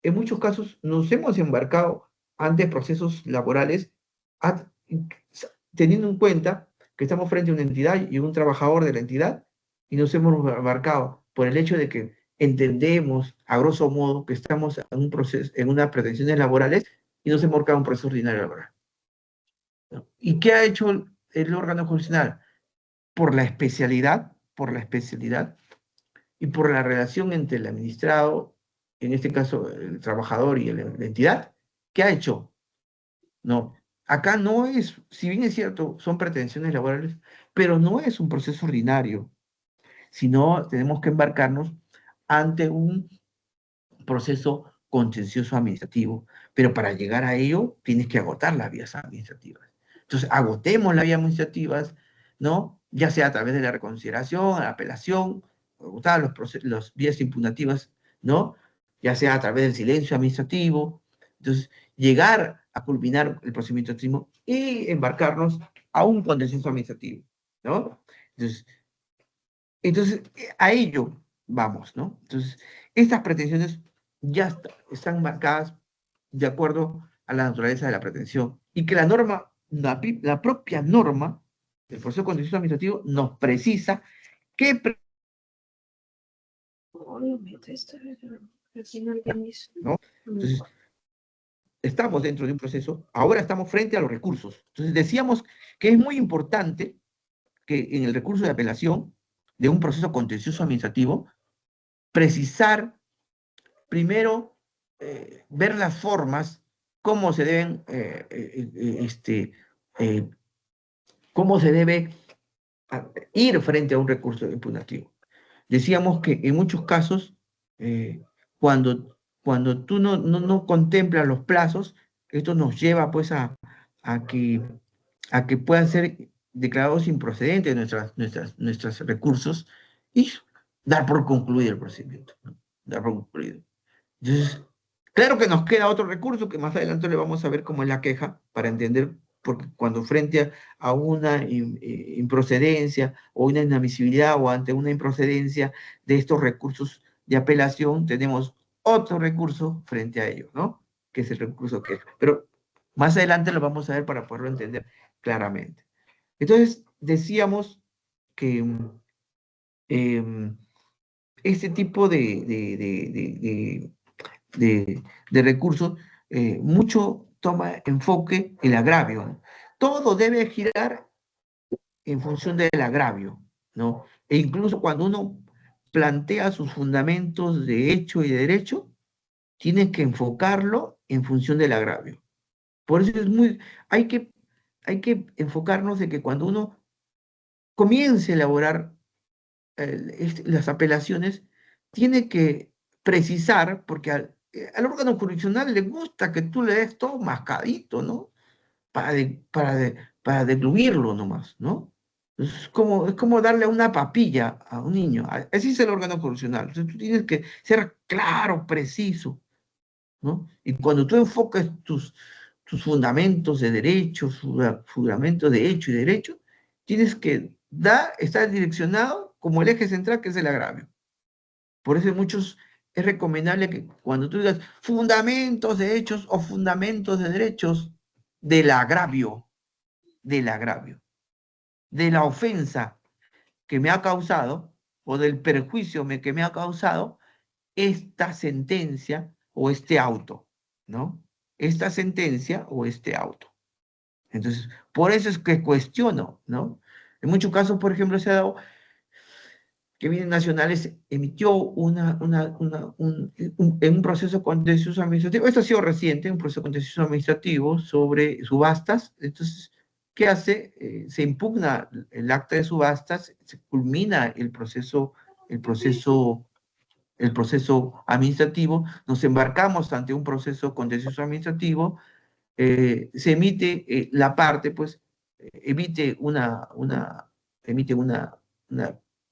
en muchos casos nos hemos embarcado ante procesos laborales teniendo en cuenta que estamos frente a una entidad y un trabajador de la entidad y nos hemos embarcado por el hecho de que entendemos, a grosso modo, que estamos en un proceso, en unas pretensiones laborales y nos hemos embarcado en un proceso ordinario laboral. ¿No? ¿Y qué ha hecho el órgano jurisdiccional? Por la especialidad y por la relación entre el administrado, en este caso el trabajador y la entidad, ¿qué ha hecho? No, acá no es, si bien es cierto, son pretensiones laborales, pero no es un proceso ordinario, sino tenemos que embarcarnos ante un proceso contencioso administrativo, pero para llegar a ello tienes que agotar las vías administrativas. Entonces, agotemos las vías administrativas, ¿no? Ya sea a través de la reconsideración, la apelación, agotar las vías impugnativas, ¿no? Ya sea a través del silencio administrativo. Entonces, llegar a culminar el procedimiento administrativo y embarcarnos a un contencioso administrativo, ¿no? Entonces, a ello vamos, ¿no? Entonces, estas pretensiones ya están marcadas de acuerdo a la naturaleza de la pretensión y que la norma, la propia norma del proceso contencioso administrativo nos precisa qué ¿no? Entonces, estamos dentro de un proceso, ahora estamos frente a los recursos. Entonces, decíamos que es muy importante que en el recurso de apelación de un proceso contencioso administrativo, precisar primero, ver las formas, cómo se deben, cómo se debe ir frente a un recurso impugnativo. Decíamos que en muchos casos, cuando tú no contemplas los plazos, esto nos lleva pues a que puedan ser declarados improcedentes nuestros recursos y dar por concluido el procedimiento, ¿no? Dar por concluido. Entonces, claro que nos queda otro recurso que más adelante le vamos a ver cómo es la queja, para entender, porque cuando frente a una improcedencia o una inadmisibilidad o ante una improcedencia de estos recursos de apelación, tenemos otro recurso frente a ello, ¿no? Que es el recurso queja. Pero más adelante lo vamos a ver para poderlo entender claramente. Entonces, decíamos que este tipo de recursos, mucho toma enfoque el agravio, ¿no? Todo debe girar en función del agravio, ¿no? E incluso cuando uno plantea sus fundamentos de hecho y de derecho, tiene que enfocarlo en función del agravio. Por eso hay que enfocarnos de que cuando uno comience a elaborar las apelaciones, tiene que precisar, porque al órgano jurisdiccional le gusta que tú le des todo mascadito, ¿no? Para diluirlo nomás, ¿no? Es como darle una papilla a un niño. Así es el órgano jurisdiccional. Entonces tú tienes que ser claro, preciso, ¿no? Y cuando tú enfocas tus fundamentos de derecho, fundamentos de hecho y derecho, tienes que estar direccionado como el eje central, que es el agravio. Por eso es recomendable que cuando tú digas fundamentos de hechos o fundamentos de derechos, del agravio, de la ofensa que me ha causado o del perjuicio que me ha causado esta sentencia o este auto, ¿no? Esta sentencia o este auto. Entonces, por eso es que cuestiono, ¿no? En muchos casos, por ejemplo, se ha dado que Bienes Nacionales emitió en un proceso contencioso administrativo, esto ha sido reciente, un proceso contencioso administrativo sobre subastas. Entonces, ¿qué hace? Se impugna el acta de subastas, se culmina el proceso administrativo, nos embarcamos ante un proceso contencioso administrativo, se emite la parte, pues, emite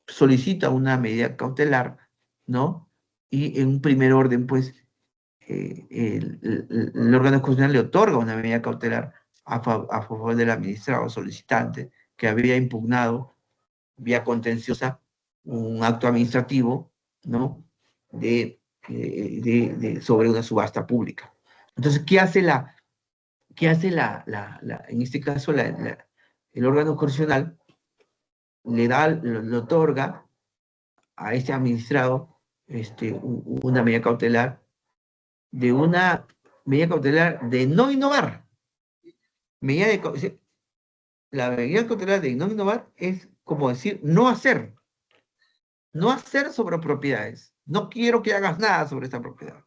solicita una medida cautelar, ¿no? Y en un primer orden, pues, el órgano constitucional le otorga una medida cautelar a favor del administrado solicitante que había impugnado vía contenciosa un acto administrativo, ¿no? Sobre una subasta pública. Entonces, ¿qué hace en este caso, el órgano constitucional? Le otorga a este administrado una medida cautelar de no innovar. La medida cautelar de no innovar es como decir no hacer sobre propiedades. No quiero que hagas nada sobre esta propiedad.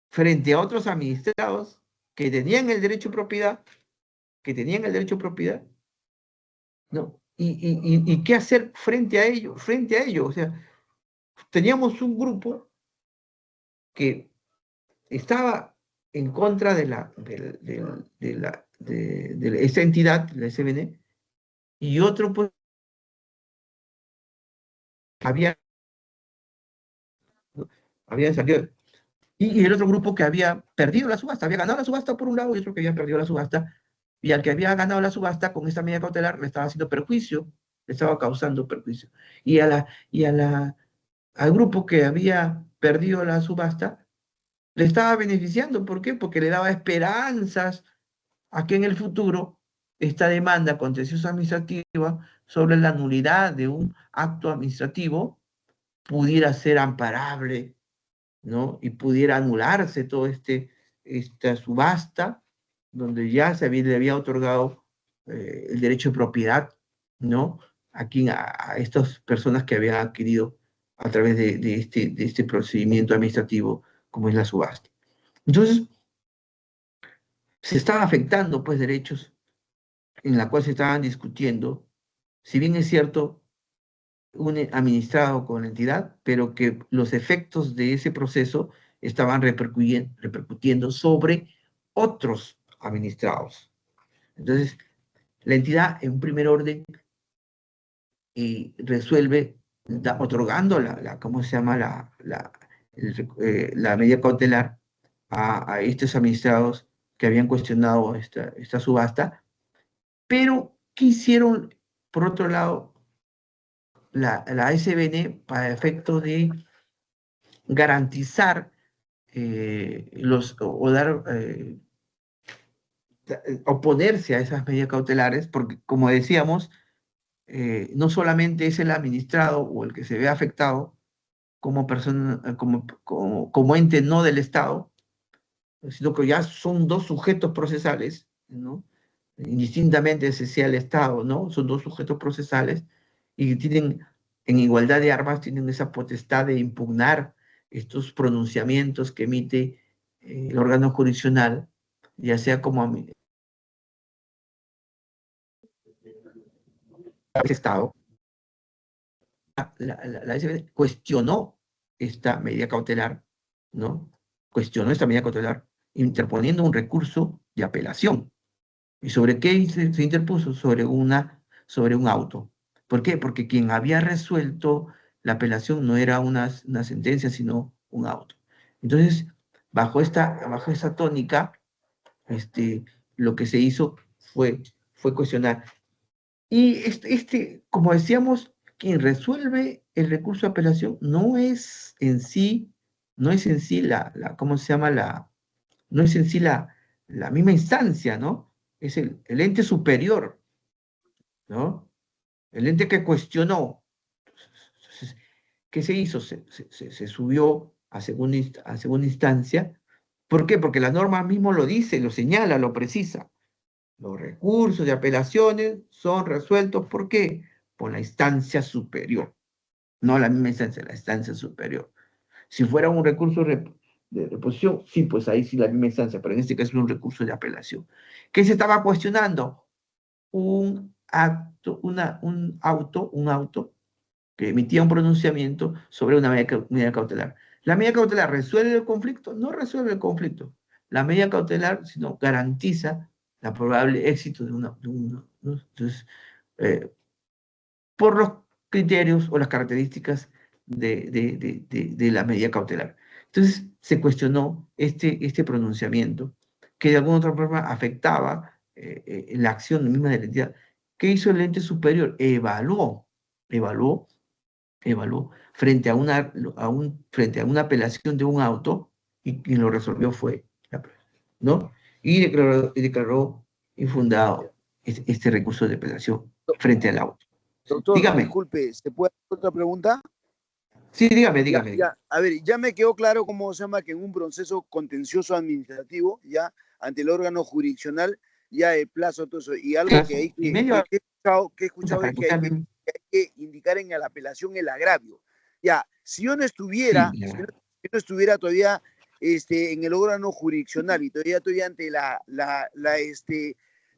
Frente a otros administrados que tenían el derecho de propiedad, ¿no? ¿Y qué hacer frente a ello? O sea, teníamos un grupo que estaba en contra de esa entidad, la SBN, y otro pues había salido, y el otro grupo que había perdido la subasta, había ganado la subasta por un lado, y otro que había perdido la subasta, y al que había ganado la subasta con esta medida cautelar le estaba haciendo perjuicio, le estaba causando perjuicio. Al grupo que había perdido la subasta le estaba beneficiando. ¿Por qué? Porque le daba esperanzas a que en el futuro esta demanda contenciosa administrativa sobre la nulidad de un acto administrativo pudiera ser amparable, ¿no? Y pudiera anularse toda esta subasta, donde ya le había otorgado el derecho de propiedad, ¿no? A estas personas que habían adquirido a través de este procedimiento administrativo como es la subasta. Entonces, se estaban afectando, pues, derechos en la cual se estaban discutiendo, si bien es cierto, un administrado con la entidad, pero que los efectos de ese proceso estaban repercutiendo sobre otros administrados. Entonces, la entidad, en un primer orden, resuelve otorgando ¿cómo se llama? La medida cautelar a estos administrados que habían cuestionado esta subasta, pero ¿qué hicieron, por otro lado, la SBN para efecto de garantizar oponerse a esas medidas cautelares? Porque, como decíamos, no solamente es el administrado o el que se ve afectado como persona, como ente no del Estado, sino que ya son dos sujetos procesales, ¿no? Indistintamente si sea el Estado, ¿no? Son dos sujetos procesales y tienen, en igualdad de armas, tienen esa potestad de impugnar estos pronunciamientos que emite el órgano jurisdiccional, ya sea como Estado. La SBN cuestionó esta medida cautelar, ¿no? Cuestionó esta medida cautelar interponiendo un recurso de apelación. ¿Y sobre qué se interpuso? Sobre un auto. ¿Por qué? Porque quien había resuelto la apelación no era una sentencia, sino un auto. Entonces, bajo esta tónica, lo que se hizo fue cuestionar. Y como decíamos, quien resuelve el recurso de apelación no es en sí ¿cómo se llama? No es en sí la misma instancia, ¿no? Es el ente superior, ¿no? El ente que cuestionó. Entonces, ¿qué se hizo? Se subió a segunda instancia. ¿Por qué? Porque la norma mismo lo dice, lo señala, lo precisa. Los recursos de apelaciones son resueltos, ¿por qué? Por la instancia superior, no la misma instancia, la instancia superior. Si fuera un recurso de reposición, sí, pues ahí sí la misma instancia, pero en este caso es un recurso de apelación. ¿Qué se estaba cuestionando? Un auto que emitía un pronunciamiento sobre una medida cautelar. ¿La medida cautelar resuelve el conflicto? No resuelve el conflicto. La medida cautelar, sino garantiza la probable éxito de una, ¿no? Entonces, por los criterios o las características de la medida cautelar. Entonces, se cuestionó este pronunciamiento que de alguna otra forma afectaba la acción misma de la entidad. ¿Qué hizo el ente superior? Evaluó frente a una apelación de un auto y quien lo resolvió fue la apelación, ¿no? Y declaró infundado este recurso de apelación frente al auto. Doctor, Dígame. disculpe, ¿se puede hacer otra pregunta? Sí, dígame. Ya, a ver, ya me quedó claro cómo se llama que en un proceso contencioso administrativo, ya ante el órgano jurisdiccional, ya el plazo, todo eso, y algo que hay y medio que he escuchado es que hay que indicar en la apelación el agravio. Ya, si yo no estuviera, sí, si yo no estuviera todavía en el órgano jurisdiccional y todavía estoy ante la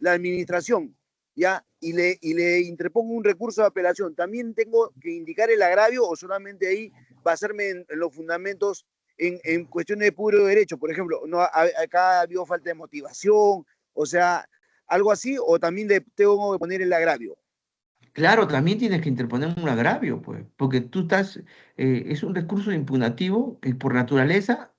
administración, ya, y le interpongo un recurso de apelación, ¿también tengo que indicar el agravio o solamente ahí basarme en los fundamentos en cuestiones de puro derecho? Por ejemplo, no, acá ha habido falta de motivación, o sea, algo así, o también tengo que poner el agravio. Claro, también tienes que interponer un agravio, pues, porque tú estás, es un recurso impugnativo que por naturaleza,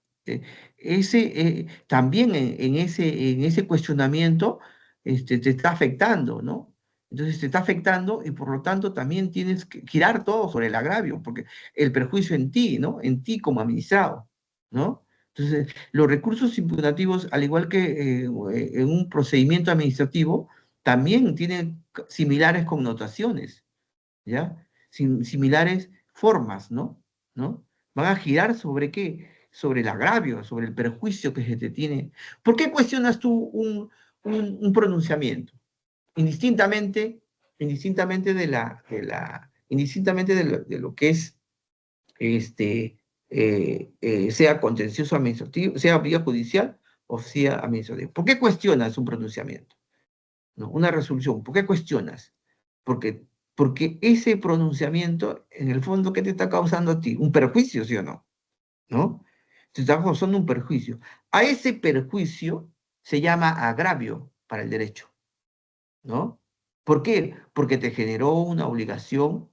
también en ese cuestionamiento te está afectando, ¿no? Entonces te está afectando y por lo tanto también tienes que girar todo sobre el agravio, porque el perjuicio en ti, ¿no? En ti como administrado, ¿no? Entonces, los recursos impugnativos, al igual que en un procedimiento administrativo, también tienen similares connotaciones, ¿ya? Similares formas, ¿no? ¿No? Van a girar sobre qué? Sobre el agravio, sobre el perjuicio que se te tiene. ¿Por qué cuestionas tú un pronunciamiento? Indistintamente de lo que es sea contencioso administrativo, sea vía judicial o sea administrativo. ¿Por qué cuestionas un pronunciamiento? ¿No? Una resolución. ¿Por qué cuestionas? Porque ese pronunciamiento, en el fondo, ¿qué te está causando a ti? Un perjuicio, ¿sí o no? ¿No? Te está causando un perjuicio. A ese perjuicio se llama agravio para el derecho, ¿no? ¿Por qué? Porque te generó una obligación,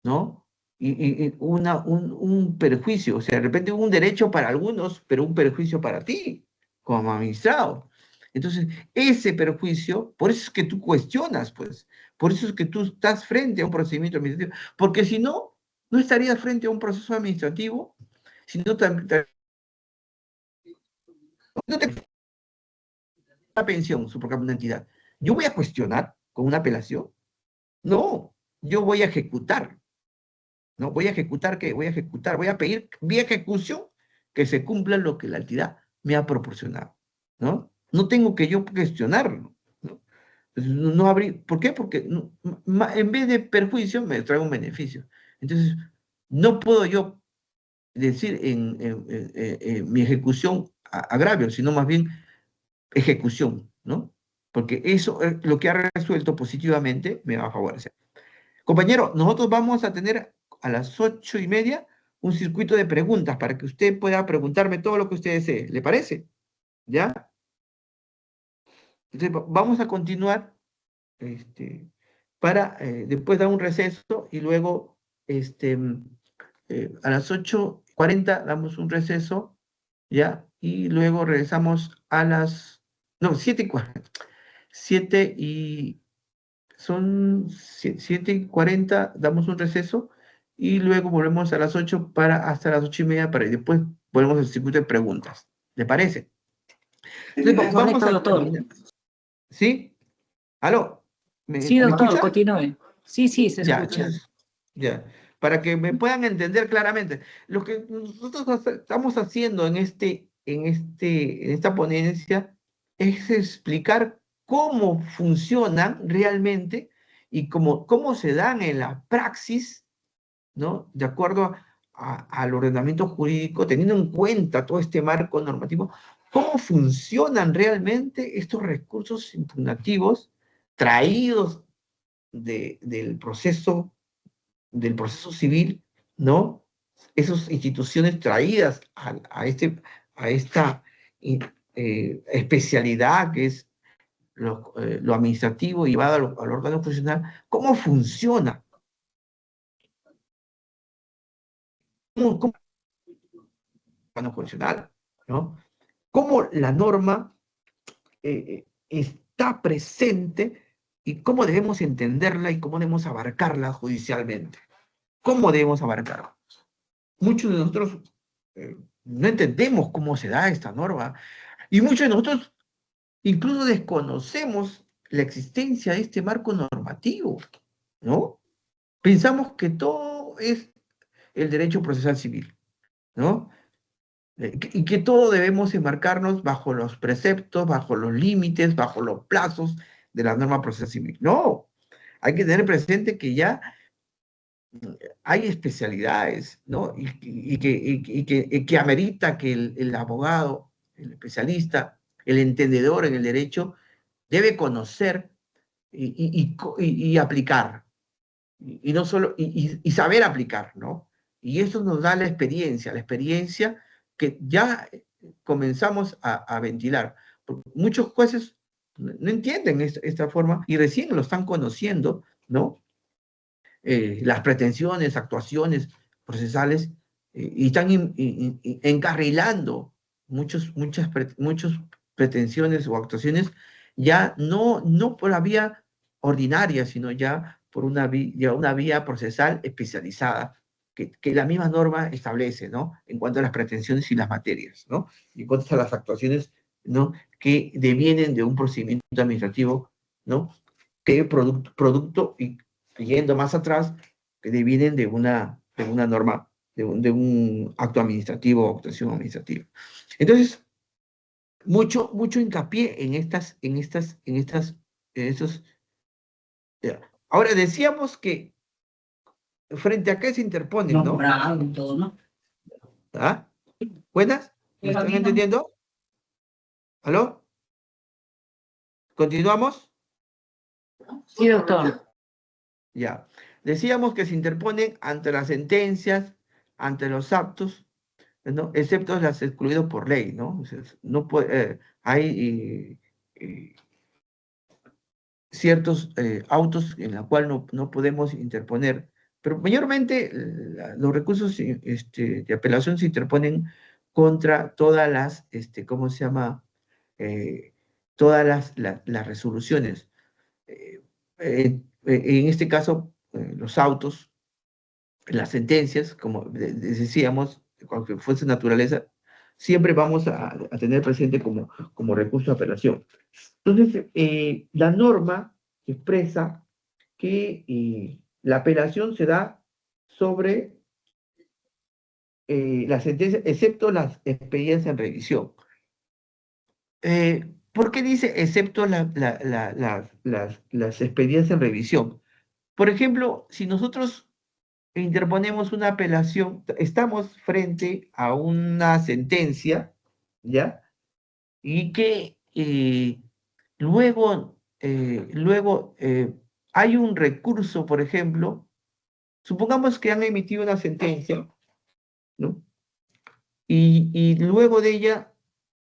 ¿no? Y un perjuicio, o sea, de repente un derecho para algunos, pero un perjuicio para ti, como administrado. Entonces, ese perjuicio, por eso es que tú cuestionas, pues, por eso es que tú estás frente a un procedimiento administrativo, porque si no, no estarías frente a un proceso administrativo, si no no te la pensión, supongamos una entidad. Yo voy a cuestionar con una apelación. No, yo voy a ejecutar. ¿No? Voy a ejecutar, ¿qué? Voy a pedir vía ejecución que se cumpla lo que la entidad me ha proporcionado, ¿no? No tengo que yo gestionarlo, ¿no? Entonces, no habría, ¿por qué? Porque en vez de perjuicio me trae un beneficio. Entonces, no puedo yo decir en mi ejecución agravio, sino más bien ejecución, ¿no? Porque eso, lo que ha resuelto positivamente, me va a favorecer. Compañero, nosotros vamos a tener a las 8:30 un circuito de preguntas para que usted pueda preguntarme todo lo que usted desee. ¿Le parece? ¿Ya? Entonces, vamos a continuar para después dar un receso y luego a las 8:40 damos un receso, ¿ya? Y luego regresamos a las... No, 7:40. 7 y... Son 7:40, damos un receso y luego volvemos a las 8 hasta las 8:30 para y después volvemos al circuito de preguntas. ¿Le parece? Entonces, vamos a doctor. terminar. ¿Sí? ¿Aló? Sí, ¿Me doctor, escucha? continúe. Sí, se Ya, escucha. entonces, ya. Para que me puedan entender claramente. Lo que nosotros estamos haciendo en esta ponencia es explicar cómo funcionan realmente y cómo se dan en la praxis, ¿no? De acuerdo al ordenamiento jurídico, teniendo en cuenta todo este marco normativo, cómo funcionan realmente estos recursos impugnativos traídos del proceso civil, ¿no? Esas instituciones traídas a esta especialidad que es lo administrativo y llevado al órgano profesional, ¿cómo funciona? ¿Cómo órgano profesional, ¿no? ¿Cómo la norma está presente y cómo debemos entenderla y cómo debemos abarcarla judicialmente? ¿Cómo debemos abarcarla? Muchos de nosotros no entendemos cómo se da esta norma y muchos de nosotros incluso desconocemos la existencia de este marco normativo, ¿no? Pensamos que todo es el derecho procesal civil, ¿no? Y que todo debemos enmarcarnos bajo los preceptos, bajo los límites, bajo los plazos de la norma procesal civil. No, hay que tener presente que ya hay especialidades, ¿no? Que amerita que el abogado, el especialista, el entendedor en el derecho, debe conocer y aplicar, y no solo, y saber aplicar, ¿no? Y eso nos da la experiencia que ya comenzamos a ventilar. Porque muchos jueces no entienden esta forma y recién lo están conociendo, ¿no? Las pretensiones, actuaciones procesales, y están encarrilando muchas pretensiones o actuaciones ya no por la vía ordinaria, sino ya por una vía procesal especializada que la misma norma establece, ¿no? En cuanto a las pretensiones y las materias, ¿no? Y en cuanto a las actuaciones, ¿no? Que devienen de un procedimiento administrativo, ¿no? Que producto y yendo más atrás, que devienen de una norma, de un acto administrativo o actuación administrativa. Entonces, mucho hincapié en esos. Ahora, decíamos que frente a qué se interponen, ¿no? ¿no? ¿Ah? ¿Buenas? ¿Me están entendiendo? ¿Aló? ¿Continuamos? Sí, doctor. Ya. Decíamos que se interponen ante las sentencias, ante los actos, ¿no? Excepto las excluidas por ley, ¿no? O sea, no puede, hay ciertos autos en los cuales no podemos interponer, pero mayormente los recursos de apelación se interponen contra todas las, ¿cómo se llama? Todas las resoluciones. En este caso, los autos, las sentencias, como decíamos, cualquier fuese naturaleza, siempre vamos a tener presente como recurso de apelación. Entonces, la norma expresa que la apelación se da sobre la sentencia, excepto las expedidas en revisión. ¿Por qué dice excepto las expedidas en revisión? Por ejemplo, si nosotros interponemos una apelación, estamos frente a una sentencia, ¿ya? Y que luego hay un recurso, por ejemplo, supongamos que han emitido una sentencia, ¿no? Y luego de ella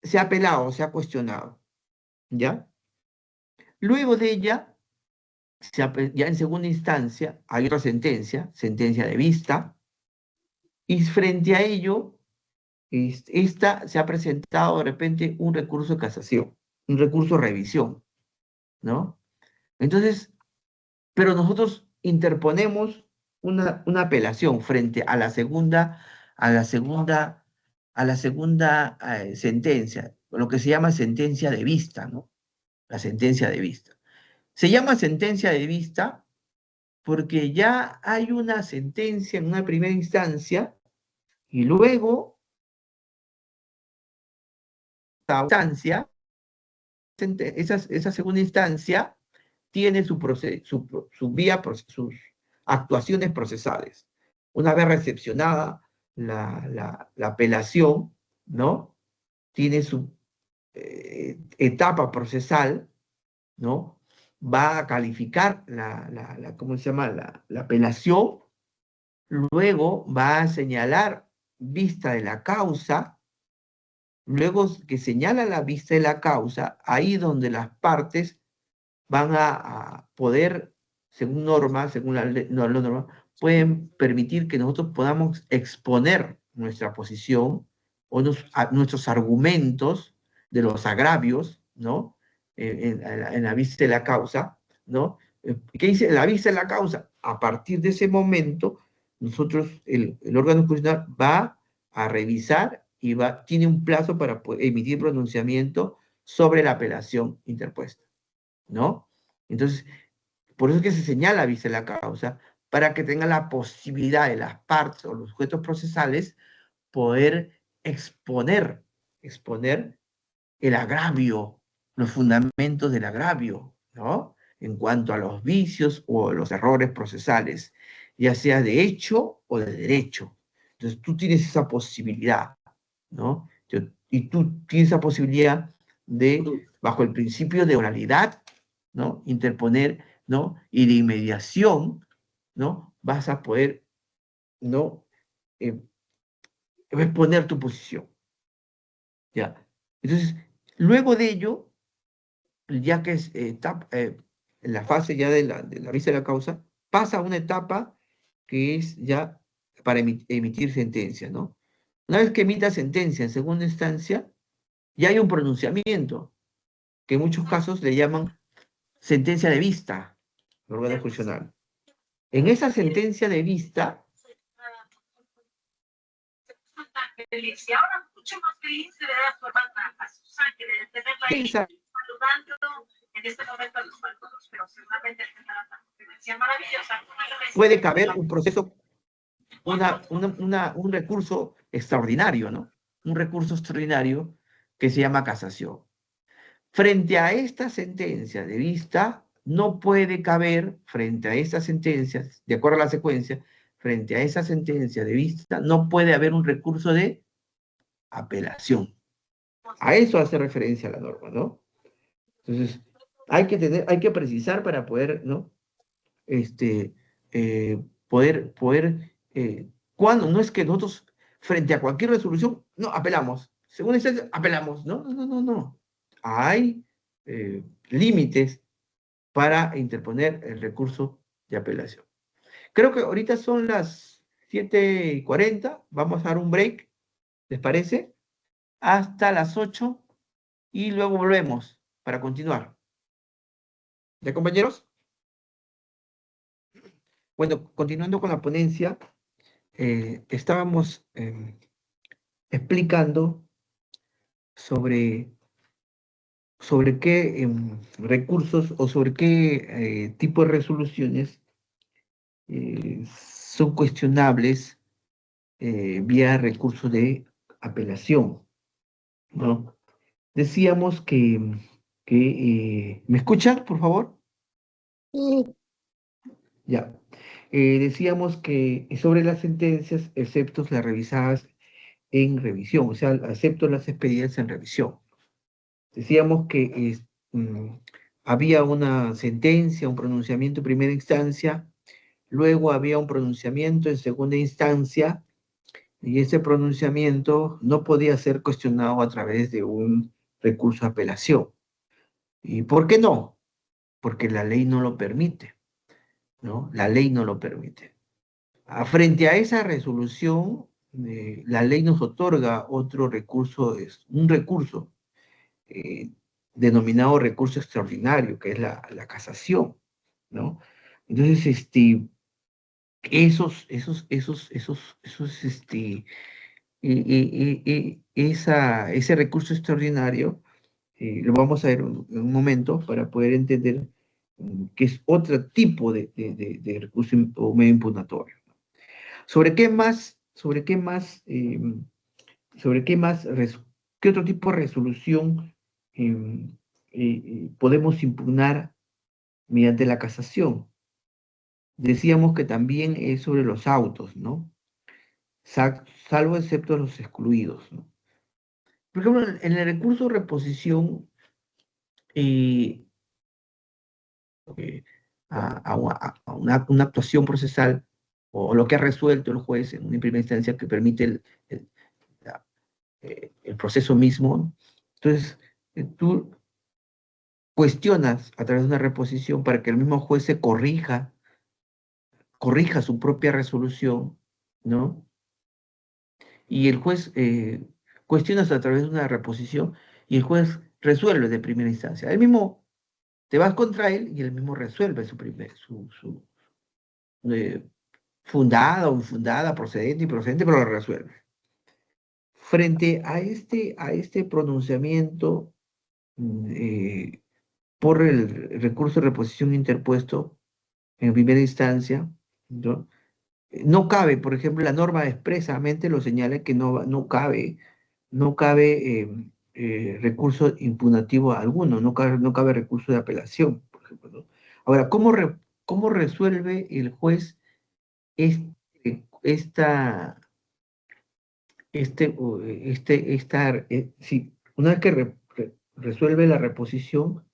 se ha apelado, se ha cuestionado, ¿ya? Luego de ella, ya en segunda instancia, hay otra sentencia de vista, y frente a ello, esta se ha presentado de repente un recurso de casación, un recurso de revisión, ¿no? Entonces, pero nosotros interponemos una apelación frente a la segunda sentencia, lo que se llama sentencia de vista, ¿no? La sentencia de vista. Se llama sentencia de vista porque ya hay una sentencia en una primera instancia y luego la instancia esa segunda instancia tiene su sus actuaciones procesales. Una vez recepcionada la apelación, ¿no? Tiene su etapa procesal, ¿no? Va a calificar ¿cómo se llama? La apelación, luego va a señalar vista de la causa, luego que señala la vista de la causa, ahí donde las partes van a poder, según norma, según la norma, pueden permitir que nosotros podamos exponer nuestra posición o nuestros argumentos de los agravios, ¿no? En la vista de la causa, ¿no? ¿Qué dice la vista de la causa? A partir de ese momento, nosotros, el órgano jurisdiccional va a revisar y tiene un plazo para emitir pronunciamiento sobre la apelación interpuesta, ¿no? Entonces, por eso es que se señala vista de la causa, para que tenga la posibilidad de las partes o los sujetos procesales poder exponer el agravio, los fundamentos del agravio, ¿no? En cuanto a los vicios o los errores procesales, ya sea de hecho o de derecho. Entonces tú tienes esa posibilidad, ¿no? Y tú tienes esa posibilidad de, bajo el principio de oralidad, ¿no? Interponer, ¿no? Y de inmediación, ¿no? Vas a poder, ¿no? Exponer tu posición. ¿Ya? Entonces, luego de ello, ya que está en la fase ya de la vista de la causa, pasa a una etapa que es ya para emitir sentencia, ¿no? Una vez que emita sentencia en segunda instancia, ya hay un pronunciamiento, que en muchos casos le llaman sentencia de vista, el órgano jurisdiccional. En esa sentencia de vista, puede caber un proceso, un recurso extraordinario, ¿no? Un recurso extraordinario que se llama casación. Frente a esta sentencia de vista, no puede caber, frente a estas sentencias, de acuerdo a la secuencia, frente a esa sentencia de vista, no puede haber un recurso de apelación. A eso hace referencia la norma, ¿no? Entonces, hay que precisar para poder, ¿no? Cuando no es que nosotros, frente a cualquier resolución, no, apelamos. Según este, apelamos. No, no, no, no. Hay límites para interponer el recurso de apelación. Creo que ahorita son las 7:40. Vamos a dar un break, ¿les parece? Hasta las 8 y luego volvemos para continuar. ¿Ya, compañeros? Bueno, continuando con la ponencia, estábamos explicando sobre qué recursos o sobre qué tipo de resoluciones son cuestionables vía recurso de apelación, ¿no? Decíamos ¿me escuchan, por favor? Sí. Ya. Decíamos que sobre las sentencias, excepto las revisadas en revisión, o sea, excepto las expedidas en revisión. Decíamos que había una sentencia, un pronunciamiento en primera instancia, luego había un pronunciamiento en segunda instancia, y ese pronunciamiento no podía ser cuestionado a través de un recurso de apelación. ¿Y por qué no? Porque la ley no lo permite, ¿no? La ley no lo permite. Frente a esa resolución, la ley nos otorga otro recurso, un recurso denominado recurso extraordinario, que es la casación, ¿no? Entonces, ese recurso extraordinario lo vamos a ver en un momento para poder entender que es otro tipo de recurso o medio impugnatorio. ¿Qué otro tipo de resolución podemos impugnar mediante la casación. Decíamos que también es sobre los autos, ¿no? Salvo excepto los excluidos, ¿no? Por ejemplo, en el recurso de reposición eh, una actuación procesal o lo que ha resuelto el juez en una primera instancia que permite el proceso mismo. Entonces, tú cuestionas a través de una reposición para que el mismo juez se corrija su propia resolución, ¿no? Y el juez cuestionas a través de una reposición y el juez resuelve de primera instancia. Él mismo te vas contra él y él mismo resuelve fundada o infundada, procedente, improcedente, pero lo resuelve. Frente a este pronunciamiento por el recurso de reposición interpuesto en primera instancia, ¿no? No cabe, por ejemplo, la norma expresamente lo señala que no cabe recurso impugnativo alguno, no cabe recurso de apelación, por ejemplo, ¿no? Ahora, ¿cómo resuelve el juez una vez que resuelve la reposición,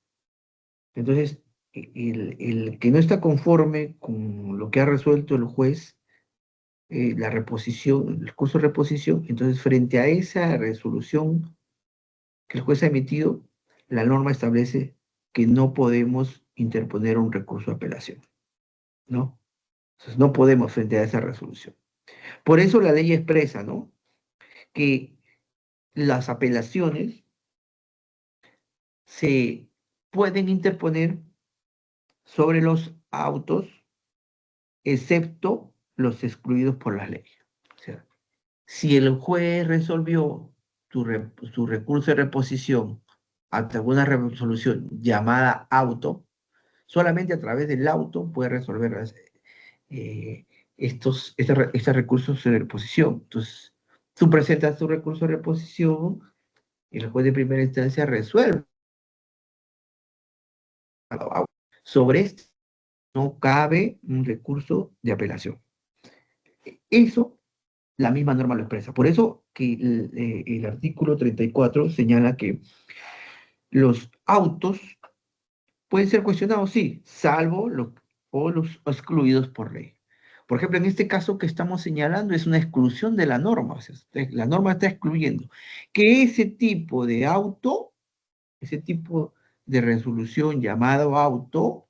entonces el que no está conforme con lo que ha resuelto el juez, la reposición, el curso de reposición, entonces frente a esa resolución que el juez ha emitido, la norma establece que no podemos interponer un recurso de apelación, ¿no? Entonces no podemos frente a esa resolución. Por eso la ley expresa, ¿no?, que las apelaciones se pueden interponer sobre los autos, excepto los excluidos por la ley. O sea, si el juez resolvió su recurso de reposición ante alguna resolución llamada auto, solamente a través del auto puede resolver estos recursos de reposición. Entonces, tú presentas tu recurso de reposición y el juez de primera instancia resuelve. Sobre esto no cabe un recurso de apelación. Eso la misma norma lo expresa. Por eso que el artículo 34 señala que los autos pueden ser cuestionados, sí, salvo los excluidos por ley. Por ejemplo, en este caso que estamos señalando es una exclusión de la norma. O sea, la norma está excluyendo que ese tipo de auto, ese tipo de resolución llamado auto,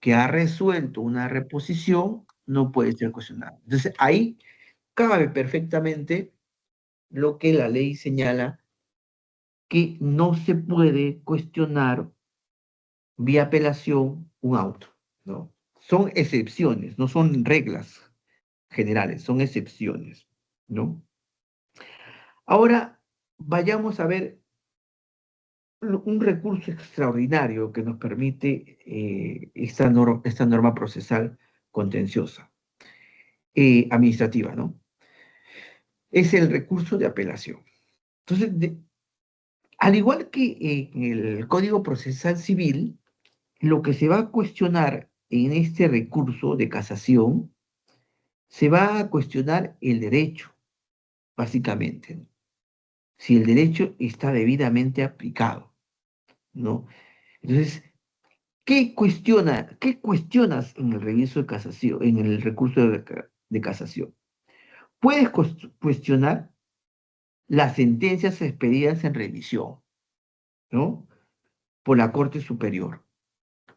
que ha resuelto una reposición, no puede ser cuestionado. Entonces, ahí cabe perfectamente lo que la ley señala, que no se puede cuestionar vía apelación un auto, ¿no? Son excepciones, no son reglas generales, son excepciones, ¿no? Ahora, vayamos a ver un recurso extraordinario que nos permite esta norma procesal contenciosa, administrativa, ¿no? Es el recurso de apelación. Entonces, al igual que en el Código Procesal Civil, lo que se va a cuestionar en este recurso de casación, se va a cuestionar el derecho, básicamente, ¿no? Si el derecho está debidamente aplicado, ¿no? Entonces, ¿qué cuestionas en el recurso de casación, en el recurso de casación? Puedes cuestionar las sentencias expedidas en revisión, ¿no?, por la Corte Superior.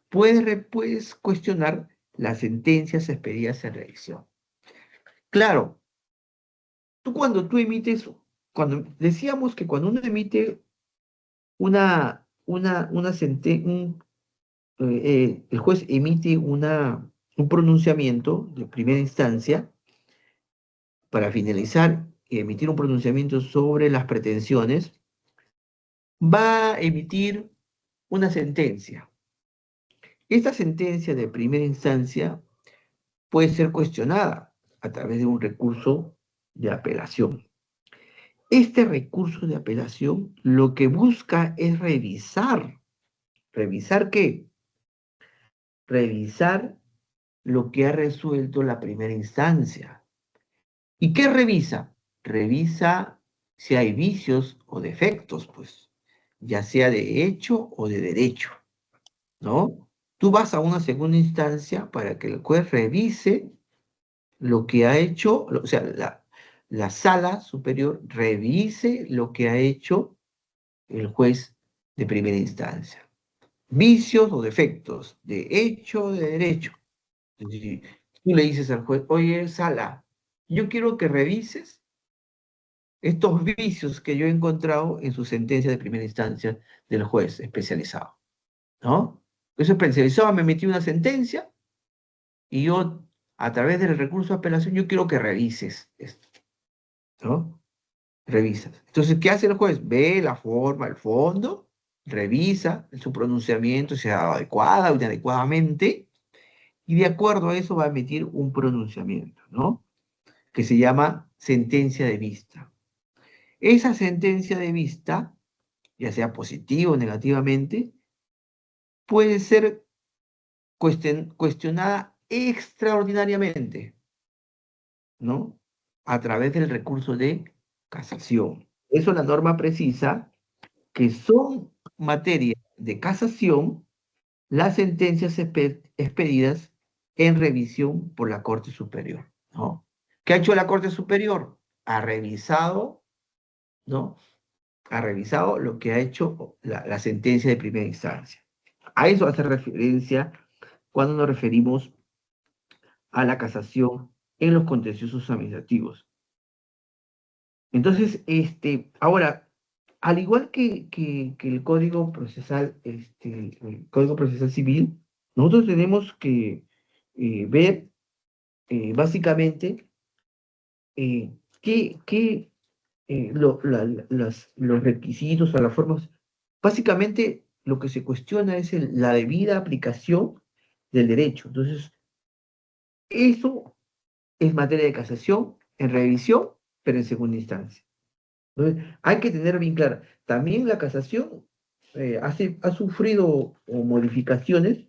Puedes cuestionar las sentencias expedidas en revisión. Claro, cuando decíamos que cuando uno emite el juez emite un pronunciamiento de primera instancia para finalizar y emitir un pronunciamiento sobre las pretensiones, va a emitir una sentencia. Esta sentencia de primera instancia puede ser cuestionada a través de un recurso de apelación. Este recurso de apelación lo que busca es revisar ¿Revisar qué? Revisar lo que ha resuelto la primera instancia. ¿Y qué revisa? Revisa si hay vicios o defectos, pues, ya sea de hecho o de derecho, ¿no? Tú vas a una segunda instancia para que el juez revise lo que ha hecho, o sea, la sala superior revise lo que ha hecho el juez de primera instancia. Vicios o defectos, de hecho o de derecho. Si tú le dices al juez, oye, sala, yo quiero que revises estos vicios que yo he encontrado en su sentencia de primera instancia del juez especializado, ¿no? Eso especializado me metió una sentencia y yo, a través del recurso de apelación, yo quiero que revises esto, ¿no? Revisas. Entonces, ¿qué hace el juez? Ve la forma, el fondo, revisa su pronunciamiento, si es adecuada o inadecuadamente, y de acuerdo a eso va a emitir un pronunciamiento, ¿no? Que se llama sentencia de vista. Esa sentencia de vista, ya sea positiva o negativamente, puede ser cuestionada extraordinariamente, ¿no? A través del recurso de casación. Eso la norma precisa que son materia de casación las sentencias expedidas en revisión por la Corte Superior, ¿no? ¿Qué ha hecho la Corte Superior? Ha revisado, ¿no? Ha revisado lo que ha hecho la sentencia de primera instancia. A eso hace referencia cuando nos referimos a la casación en los contenciosos administrativos. Entonces, ahora, al igual que el Código Procesal, el Código Procesal Civil, nosotros tenemos que ver básicamente los requisitos o las formas. Básicamente, lo que se cuestiona es la debida aplicación del derecho. Entonces, eso es materia de casación, en revisión, pero en segunda instancia. Entonces, hay que tener bien claro, también la casación ha sufrido modificaciones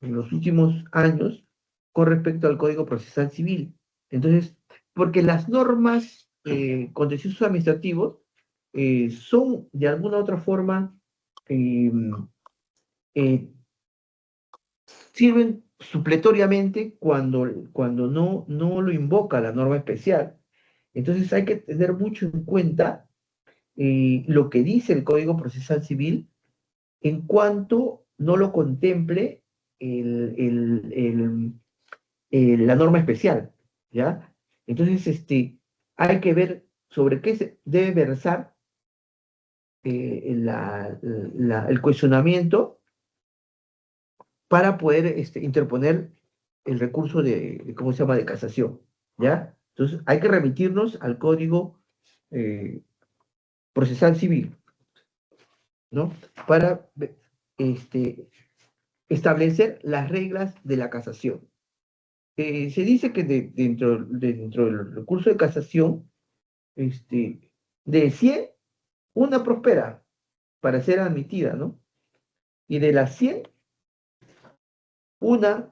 en los últimos años con respecto al Código Procesal Civil. Entonces, porque las normas contenciosos administrativos son de alguna u otra forma, eh, sirven supletoriamente cuando no lo invoca la norma especial. Entonces hay que tener mucho en cuenta lo que dice el Código Procesal Civil en cuanto no lo contemple la norma especial, ¿ya? Entonces, hay que ver sobre qué se debe versar el cuestionamiento para poder interponer el recurso ¿cómo se llama?, de casación, ¿ya? Entonces, hay que remitirnos al Código Procesal Civil, ¿no? Para establecer las reglas de la casación. Se dice que dentro del recurso de casación, de 100, una prospera para ser admitida, ¿no? Y de las 100, una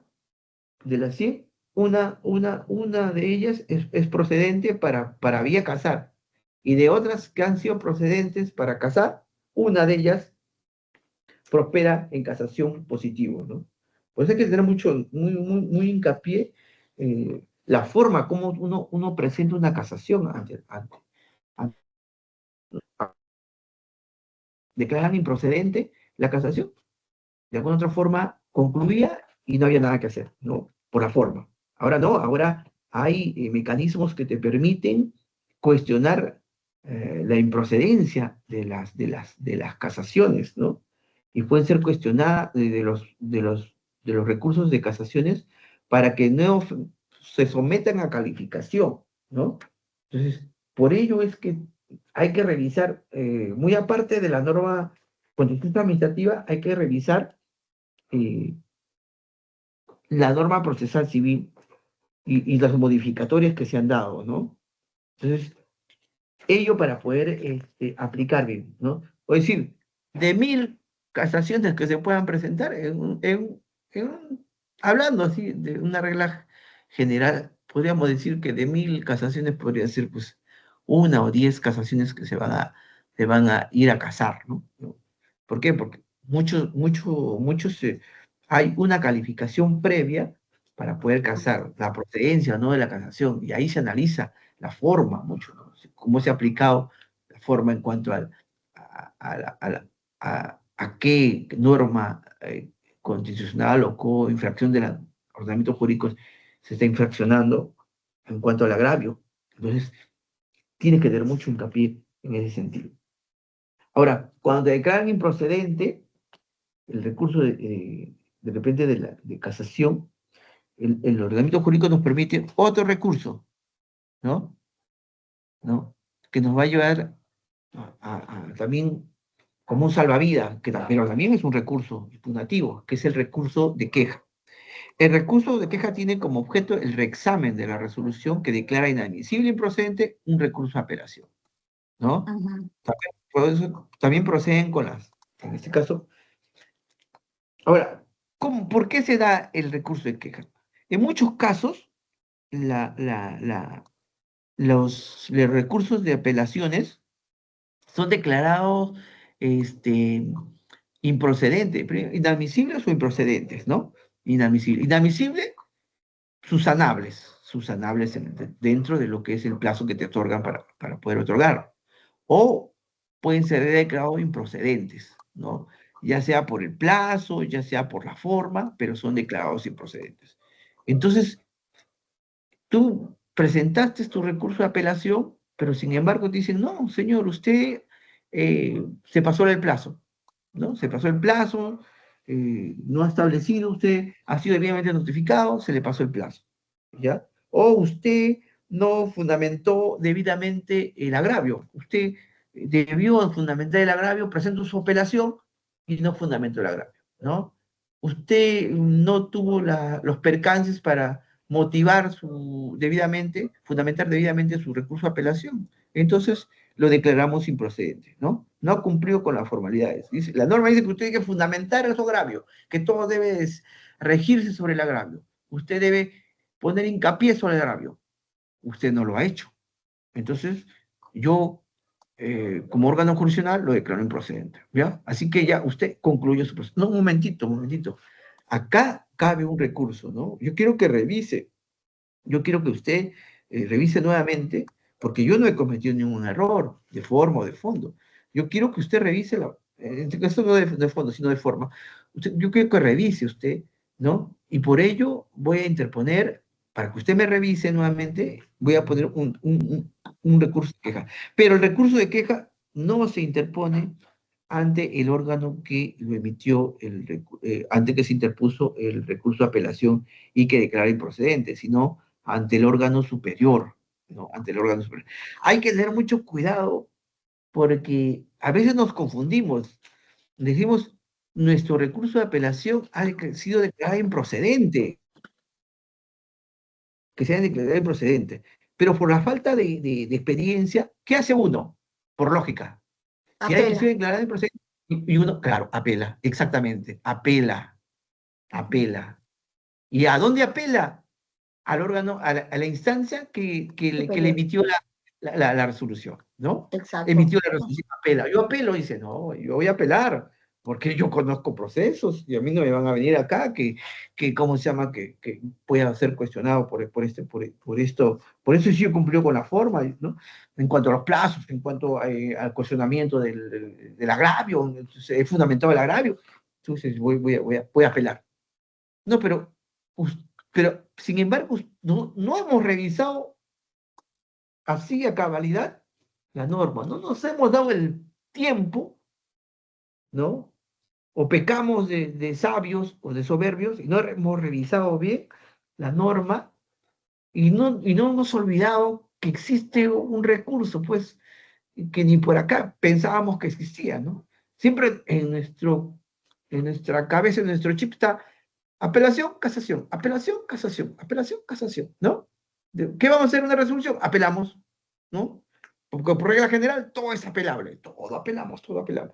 de ellas es procedente para vía casar. Y de otras que han sido procedentes para casar, una de ellas prospera en casación positivo, ¿no? Por eso hay que tener muy hincapié la forma como uno presenta una casación declaran improcedente la casación. De alguna otra forma concluía y no había nada que hacer, ¿no? Por la forma. Ahora no, ahora hay mecanismos que te permiten cuestionar la improcedencia de las casaciones, ¿no? Y pueden ser cuestionadas de los recursos de casaciones para que no se sometan a calificación, ¿no? Entonces, por ello es que hay que revisar, muy aparte de la norma contenciosa administrativa, hay que revisar la norma procesal civil y las modificatorias que se han dado, ¿no? Entonces, ello para poder aplicar bien, ¿no? Es decir, de 1000 casaciones que se puedan presentar, hablando así de una regla general, podríamos decir que de 1000 casaciones podría ser pues 1 o 10 casaciones que se van a ir a casar, ¿no? ¿Por qué? Porque muchos hay una calificación previa para poder casar, la procedencia o no de la casación, y ahí se analiza la forma mucho, ¿no? Cómo se ha aplicado la forma en cuanto a qué norma constitucional o co-infracción del ordenamiento jurídico se está infraccionando en cuanto al agravio. Entonces, tiene que tener mucho hincapié en ese sentido. Ahora, cuando te declaran improcedente, el recurso de repente de casación, el ordenamiento jurídico nos permite otro recurso, ¿no? ¿No? Que nos va a ayudar también como un salvavidas, pero también es un recurso impugnativo, que es el recurso de queja. El recurso de queja tiene como objeto el reexamen de la resolución que declara inadmisible e improcedente un recurso de apelación, ¿no? Por eso también proceden con en este caso. Ahora, ¿por qué se da el recurso de queja? En muchos casos, los recursos de apelaciones son declarados improcedentes, inadmisibles o improcedentes, ¿no? Inadmisible, subsanables dentro de lo que es el plazo que te otorgan para poder otorgar. O pueden ser declarados improcedentes, ¿no? Ya sea por el plazo, ya sea por la forma, pero son declarados improcedentes. Entonces, tú presentaste tu recurso de apelación, pero sin embargo te dicen, no, señor, usted se pasó el plazo, ¿no? Se pasó el plazo, no ha establecido, usted ha sido debidamente notificado, se le pasó el plazo, ¿ya? O usted no fundamentó debidamente el agravio, usted debió fundamentar el agravio, presentó su apelación y no fundamentó el agravio, ¿no? Usted no tuvo los percances para motivar fundamentar debidamente su recurso de apelación. Entonces, lo declaramos improcedente, ¿no? No ha cumplido con las formalidades. La norma dice que usted tiene que fundamentar su agravio, que todo debe regirse sobre el agravio. Usted debe poner hincapié sobre el agravio. Usted no lo ha hecho. Entonces, yo, como órgano jurisdiccional, lo declaro improcedente, ¿ya? Así que ya usted concluye su proceso. No, un momentito. Acá cabe un recurso, ¿no? Yo quiero que usted revise nuevamente, porque yo no he cometido ningún error de forma o de fondo. Yo quiero que usted revise, en este caso no de fondo, sino de forma. Yo quiero que revise usted, ¿no? Y por ello voy a interponer, para que usted me revise nuevamente, voy a poner un recurso de queja. Pero el recurso de queja no se interpone ante el órgano que lo emitió, ante que se interpuso el recurso de apelación y que declara improcedente, sino ante el órgano superior, ¿no? Ante el órgano superior. Hay que tener mucho cuidado porque a veces nos confundimos. Decimos, nuestro recurso de apelación ha sido declarado improcedente, que se haya declarado improcedente. Pero por la falta de experiencia, ¿qué hace uno? Por lógica. Si hay que ser declarado improcedente, y uno, claro, apela, exactamente, apela. ¿Y a dónde apela? Al órgano, a la instancia que le emitió la resolución, ¿no? Exacto. Emitió la resolución, apela. Yo apelo, dice, no, yo voy a apelar, porque yo conozco procesos y a mí no me van a venir acá ¿cómo se llama? Que pueda ser cuestionado por esto. Por eso sí yo cumplió con la forma, ¿no? En cuanto a los plazos, en cuanto al cuestionamiento del agravio, he fundamentado el agravio, entonces voy a apelar. No, pero sin embargo, no hemos revisado así a cabalidad la norma, no nos hemos dado el tiempo, ¿no? O pecamos de sabios o de soberbios y no hemos revisado bien la norma y no hemos olvidado que existe un recurso, pues, que ni por acá pensábamos que existía, ¿no? Siempre en nuestra cabeza, en nuestro chip está apelación, casación, apelación, casación, apelación, casación, ¿no? ¿Qué vamos a hacer en una resolución? Apelamos, ¿no? Porque por regla general todo es apelable, todo apelamos,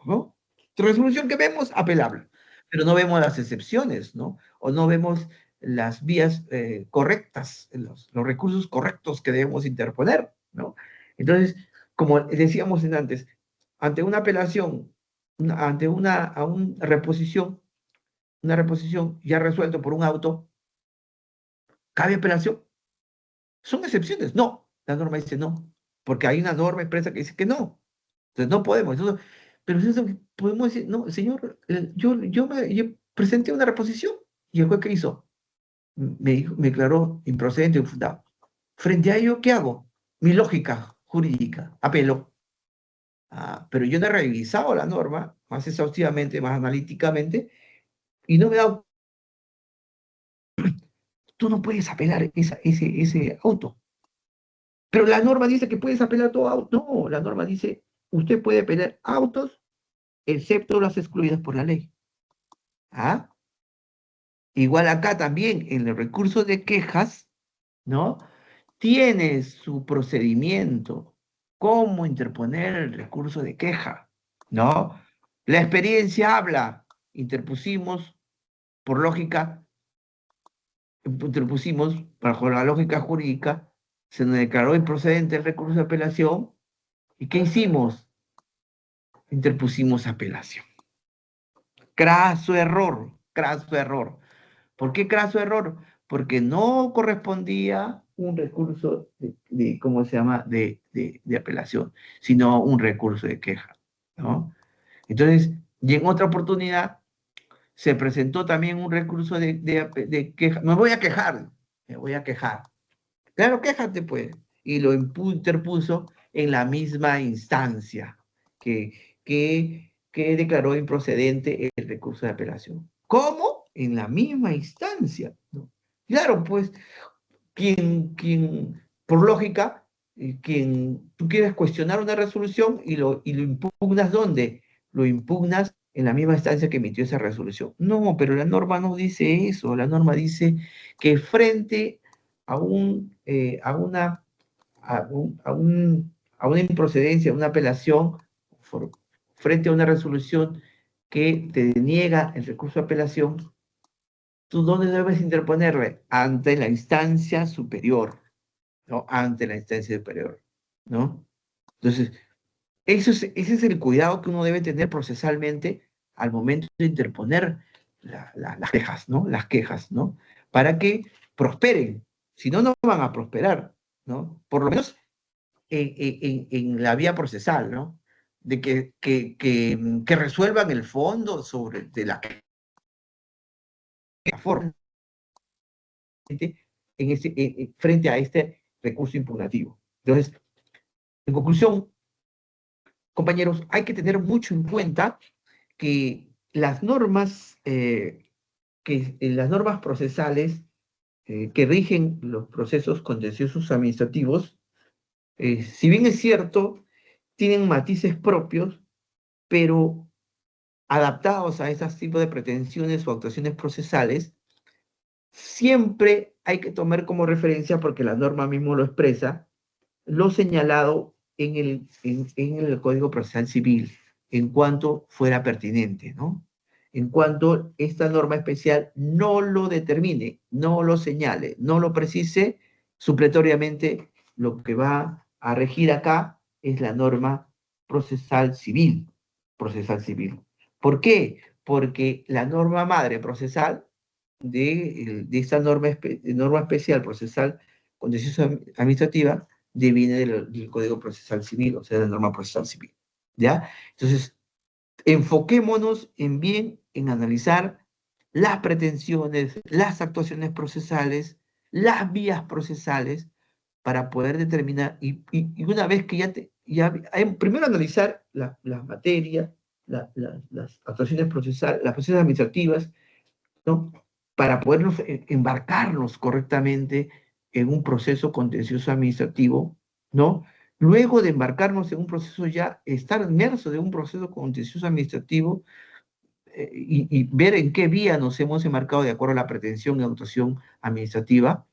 ¿no? resolución que vemos, apelable. Pero no vemos las excepciones, ¿no? O no vemos las vías correctas, los recursos correctos que debemos interponer, ¿no? Entonces, como decíamos antes, ante una apelación, ante una reposición ya resuelta por un auto, ¿cabe apelación? ¿Son excepciones? No. La norma dice no, porque hay una norma expresa que dice que no. Entonces no podemos. Entonces, pero nosotros podemos decir, no, señor, yo presenté una reposición y el juez ¿qué hizo? Me declaró improcedente o infundado. Frente a ello, ¿qué hago? Mi lógica jurídica, apelo. Pero yo no he revisado la norma más exhaustivamente, más analíticamente, y no me he dado... Tú no puedes apelar ese auto. Pero la norma dice que puedes apelar todo auto. No, la norma dice, usted puede apelar autos, excepto las excluidas por la ley. Igual acá también, en el recurso de quejas, ¿no? Tiene su procedimiento, cómo interponer el recurso de queja, ¿no? La experiencia habla, interpusimos, por lógica, bajo la lógica jurídica, se nos declaró improcedente el recurso de apelación, ¿y qué hicimos? Interpusimos apelación. Craso error, craso error. ¿Por qué craso error? Porque no correspondía un recurso ¿cómo se llama?, de apelación, sino un recurso de queja, ¿no? Entonces, y en otra oportunidad, se presentó también un recurso de queja. Me voy a quejar. Claro, quéjate, pues. Y lo interpuso en la misma instancia que declaró improcedente el recurso de apelación. ¿Cómo? En la misma instancia, ¿no? Claro, pues, por lógica, tú quieres cuestionar una resolución y lo impugnas, ¿dónde? Lo impugnas en la misma instancia que emitió esa resolución. No, pero la norma no dice eso. La norma dice que frente a una improcedencia, a una apelación, frente a una resolución que te niega el recurso de apelación, ¿tú dónde debes interponerle? Ante la instancia superior, ¿no? Ante la instancia superior, ¿no? Entonces, ese es el cuidado que uno debe tener procesalmente al momento de interponer las quejas, ¿no? Las quejas, ¿no? Para que prosperen. Si no, no van a prosperar, ¿no? Por lo menos en la vía procesal, ¿no? De que resuelvan el fondo de la forma frente a este recurso impugnativo. Entonces, en conclusión, compañeros, hay que tener mucho en cuenta que las normas, las normas procesales que rigen los procesos contenciosos administrativos, si bien es cierto, tienen matices propios, pero adaptados a esos tipos de pretensiones o actuaciones procesales, siempre hay que tomar como referencia, porque la norma mismo lo expresa, lo señalado en el Código Procesal Civil, en cuanto fuera pertinente, ¿no? En cuanto esta norma especial no lo determine, no lo señale, no lo precise, supletoriamente lo que va a regir acá es la norma procesal civil. Procesal civil. ¿Por qué? Porque la norma madre procesal de esta norma especial procesal contenciosa administrativa deviene del Código Procesal Civil, o sea, de la norma procesal civil, ¿ya? Entonces, enfoquémonos en analizar las pretensiones, las actuaciones procesales, las vías procesales, para poder determinar, y una vez que primero analizar las materias, las actuaciones procesales, las actuaciones administrativas, ¿no? Para podernos embarcarnos correctamente en un proceso contencioso administrativo, ¿no? Luego de embarcarnos en un proceso, ya estar inmerso de un proceso contencioso administrativo, y ver en qué vía nos hemos enmarcado de acuerdo a la pretensión y actuación administrativa,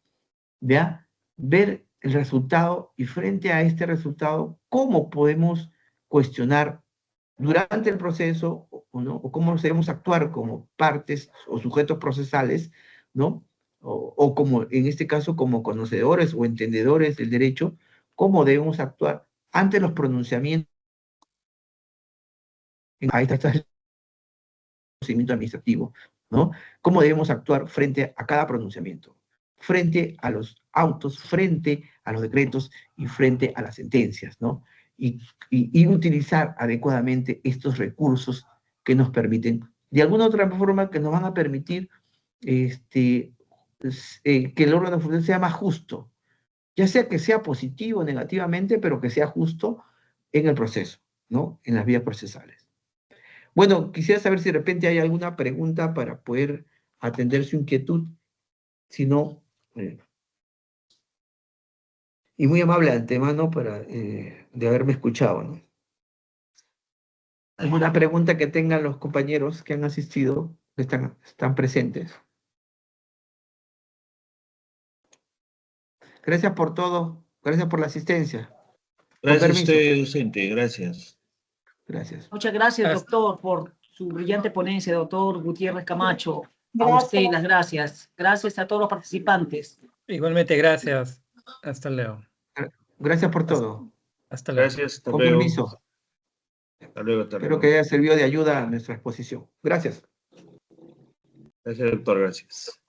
¿ya? Ver el resultado, y frente a este resultado, cómo podemos cuestionar durante el proceso, ¿no? O cómo debemos actuar como partes o sujetos procesales, ¿no? O como, en este caso, como conocedores o entendedores del derecho, cómo debemos actuar ante los pronunciamientos. Ahí está el procedimiento administrativo, ¿no? Cómo debemos actuar frente a cada pronunciamiento, frente a los autos, frente a los decretos y frente a las sentencias, ¿no? Y utilizar adecuadamente estos recursos que nos permiten, de alguna otra forma, que nos van a permitir que el órgano judicial sea más justo, ya sea que sea positivo o negativamente, pero que sea justo en el proceso, ¿no? En las vías procesales. Bueno, quisiera saber si de repente hay alguna pregunta para poder atender su inquietud. Si no, y muy amable de antemano de haberme escuchado, ¿no? ¿Alguna pregunta que tengan los compañeros que han asistido, que están presentes? Gracias por todo. Gracias por la asistencia. Gracias a permiso. usted, docente. Gracias. Gracias. Muchas gracias, doctor, por su brillante ponencia, doctor Gutiérrez Camacho. A usted las gracias. Gracias a todos los participantes. Igualmente, gracias. Hasta luego. Gracias por todo. Hasta luego. Gracias. Hasta Con luego. permiso. Hasta luego. Hasta Espero luego. que haya servido de ayuda a nuestra exposición. Gracias. Gracias, doctor. Gracias.